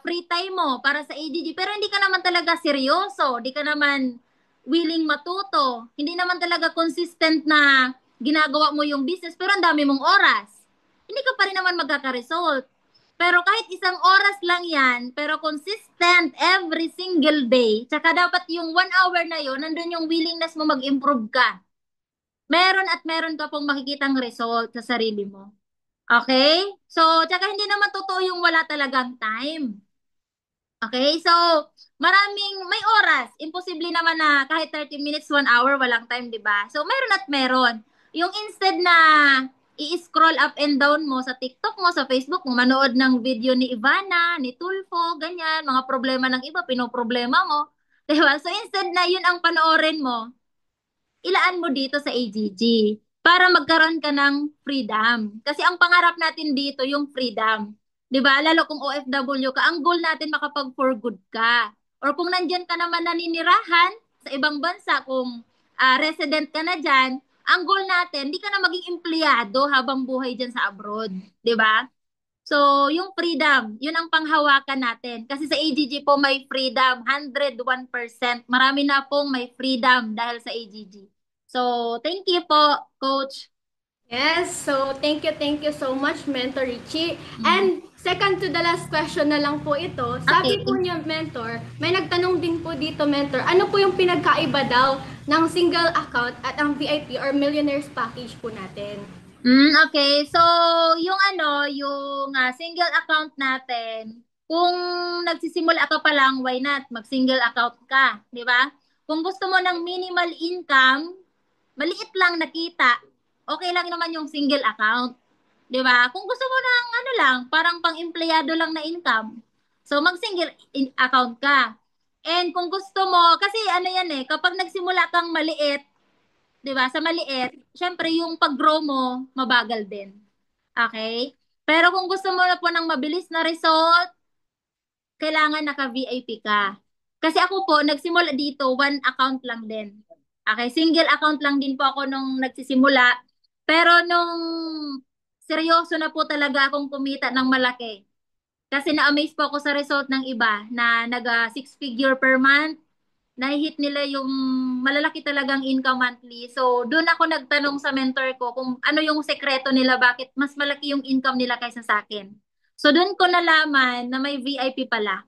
free time mo para sa AGG, pero hindi ka naman talaga seryoso, hindi ka naman willing matuto, hindi naman talaga consistent na ginagawa mo yung business, pero ang dami mong oras. Hindi ka pa rin naman magkaka-result. Pero kahit 1 oras lang yan, pero consistent every single day, tsaka dapat yung 1 hour na yon nandun yung willingness mo mag-improve ka. Meron at meron ka pong makikitang result sa sarili mo. Okay? So, tsaka hindi naman totoo yung wala talagang time. Okay, so may oras. Imposible naman na kahit 30 minutes, 1 hour, walang time, di ba? So meron at meron. Yung instead na i-scroll up and down mo sa TikTok mo, sa Facebook mo, manood ng video ni Ivana, ni Tulfo, ganyan, mga problema ng iba, pinoproblema mo. Di ba? So instead na yun ang panoorin mo, ilaan mo dito sa AGG para magkaroon ka ng freedom. Kasi ang pangarap natin dito, yung freedom. 'Di ba? Lalo kung OFW ka, ang goal natin makapag-for good ka. Or kung nandiyan ka naman naninirahan sa ibang bansa, kung resident ka na dyan, ang goal natin, di ka na maging empleyado habang buhay dyan sa abroad. 'Di ba? So, yung freedom, yun ang panghawakan natin. Kasi sa AGG po may freedom, 101%. Marami na pong may freedom dahil sa AGG. So, thank you po, Coach. Yes, so thank you so much, Mentor Richie. Mm. And second to the last question na lang po ito. Okay. Sabi po niya, Mentor, may nagtanong din po dito, Mentor, ano po yung pinagkaiba daw ng single account at ang VIP or Millionaires Package po natin? Okay. So, yung single account natin, kung nagsisimula ka pa lang, why not? Mag-single account ka, di ba? Kung gusto mo ng minimal income, maliit lang nakita, okay lang naman yung single account. 'Di ba? Kung gusto mo ng ano lang, parang pang-empleyado lang na income, so mag-single account ka. And kung gusto mo, kasi ano yan eh, kapag nagsimula kang maliit, 'di ba? Sa maliit, syempre yung pag-grow mo mabagal din. Okay? Pero kung gusto mo na po ng mabilis na result, kailangan naka-VIP ka. Kasi ako po, nagsimula dito, one account lang din. Okay, single account lang din po ako nung nagsisimula. Pero nung seryoso na po talaga akong kumita ng malaki. Kasi na-amaze po ako sa result ng iba na nag six figure per month. Na-hit nila yung malalaki talagang income monthly. So, doon ako nagtanong sa mentor ko kung ano yung sekreto nila, bakit mas malaki yung income nila kaysa sa akin. So, doon ko nalaman na may VIP pala.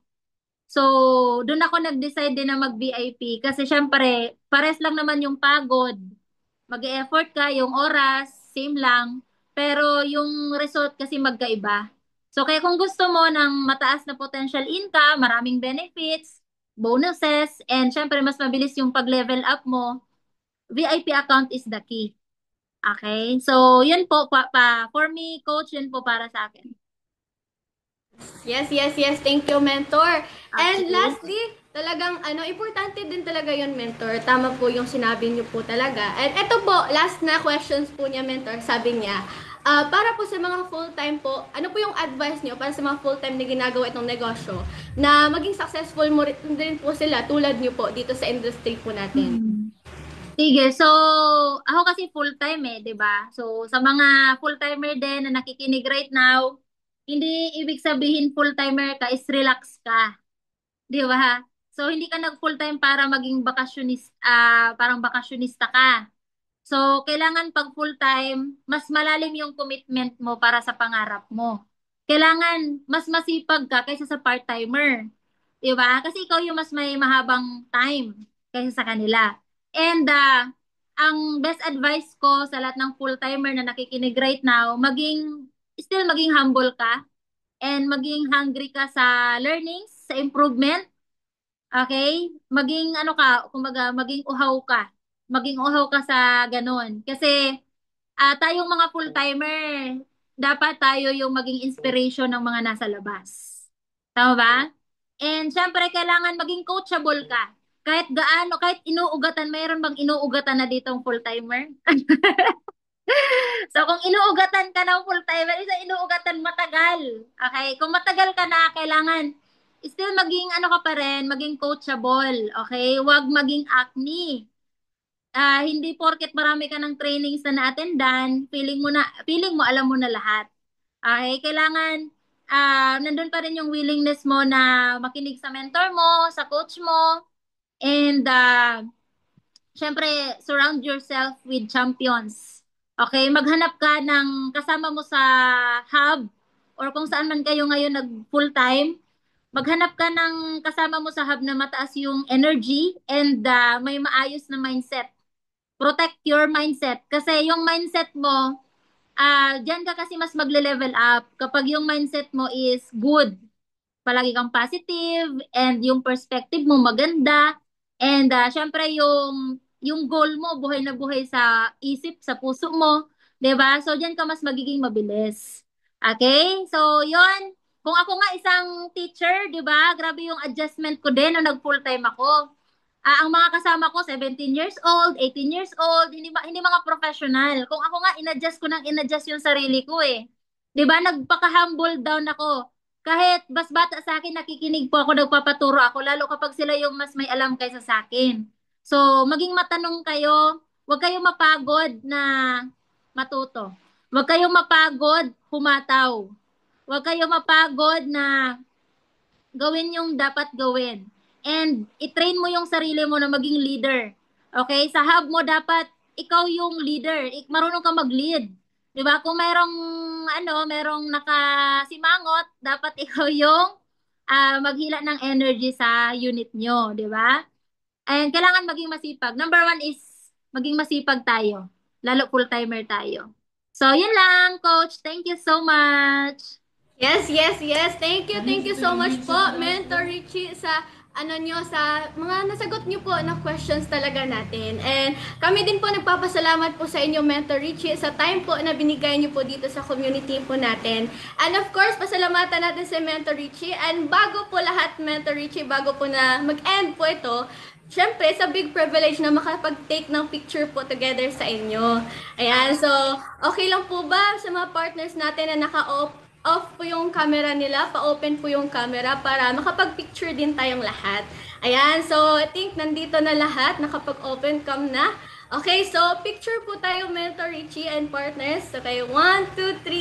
So, doon ako nag-decide din na mag-VIP kasi syempre, pares lang naman yung pagod. Mag-e-effort ka, yung oras, same lang. Pero yung result kasi magkaiba. So, kaya kung gusto mo ng mataas na potential income, maraming benefits, bonuses, and syempre mas mabilis yung pag-level up mo, VIP account is the key. Okay? So, yun po, for me, coach, yun po para sa akin. Yes, yes, yes. Thank you, mentor. And Okay. lastly, talagang importante din talaga yun, mentor. Tama po yung sinabi niyo po talaga. And eto po, last na questions po niya, mentor. Sabi niya, para po sa mga full-time po, ano po yung advice niyo para sa mga full-time na ginagawa itong negosyo na maging successful mo din po sila tulad niyo po dito sa industry po natin? Hmm. Sige, so ako kasi full-time eh, 'di ba? So sa mga full-timer din na nakikinig right now, hindi ibig sabihin full-timer ka is relax ka, 'di ba? So hindi ka nag full-time para maging parang bakasyonista ka. So kailangan pag full-time, mas malalim yung commitment mo para sa pangarap mo. Kailangan mas masipag ka kaysa sa part-timer. 'Di ba? Kasi ikaw yung mas may mahabang time kaysa sa kanila. And ang best advice ko sa lahat ng full-timer na nakikinig right now, maging humble ka and maging hungry ka sa learnings, sa improvement. Okay? Maging ano ka, kumbaga, maging uhaw ka. Maging uhaw ka sa ganun. Kasi tayong mga full-timer, dapat tayo yung maging inspiration ng mga nasa labas. Tama ba? And syempre, kailangan maging coachable ka. Kahit gaano, kahit inuugatan, mayroon bang inuugatan na ditong full-timer? So, kung inuugatan ka ng full-timer, isa inuugatan matagal. Okay? Kung matagal ka na, kailangan still maging ano ka pa rin, maging coachable. Okay? Huwag maging acne. Hindi porket marami ka ng trainings na na-attendan, feeling mo alam mo na lahat. Okay? Kailangan nandun pa rin yung willingness mo na makinig sa mentor mo, sa coach mo, and syempre, surround yourself with champions. Okay, maghanap ka ng kasama mo sa hub or kung saan man kayo ngayon nag full-time. Maghanap ka ng kasama mo sa hub na mataas yung energy and may maayos na mindset. Protect your mindset. Kasi yung mindset mo, diyan ka kasi mas magle-level up kapag yung mindset mo is good, palagi kang positive and yung perspective mo maganda and syempre yung goal mo buhay na buhay sa isip, sa puso mo, 'di ba? So diyan ka mas magiging mabilis. Okay? So yon. Kung ako nga isang teacher, 'di ba? Grabe yung adjustment ko din nung nag full-time ako. Ang mga kasama ko 17 years old, 18 years old, hindi mga professional. Kung ako nga inadjust ko nang inadjust yung sarili ko eh. 'Di ba? Nagpaka-humble down ako kahit mas bata sa akin, nakikinig po ako, nagpapaturo ako, lalo kapag sila yung mas may alam kaysa sa akin. So, maging matanong kayo, huwag kayong mapagod na matuto. Huwag kayong mapagod humataw. Huwag kayong mapagod na gawin yung dapat gawin. And i-train mo yung sarili mo na maging leader. Okay? Sa hub mo dapat ikaw yung leader. Marunong ka mag-lead. 'Di ba? Kung merong nakasimangot, dapat ikaw yung maghila ng energy sa unit nyo, 'di ba? And kailangan maging masipag. Number one is maging masipag tayo. Lalo full-timer tayo. So, yun lang, coach. Thank you so much. Yes, yes, yes. Thank you so much po, Mentor Richie, sa ano nyo, sa mga nasagot nyo po na questions talaga natin. And kami din po nagpapasalamat po sa inyo, Mentor Richie, sa time po na binigay nyo po dito sa community po natin. And of course, pasalamatan natin si Mentor Richie. And bago po lahat, Mentor Richie, bago po na mag-end po ito, syempre, sa big privilege na makapag-take ng picture po together sa inyo. Ayan, so, okay lang po ba sa mga partners natin na naka-off po yung camera nila, pa-open po yung camera para makapag-picture din tayong lahat. Ayan, so, I think nandito na lahat, nakapag-open cam na. Okay, so, picture po tayo, Mentor Richie and partners. So, kayo, 1, 2, 3.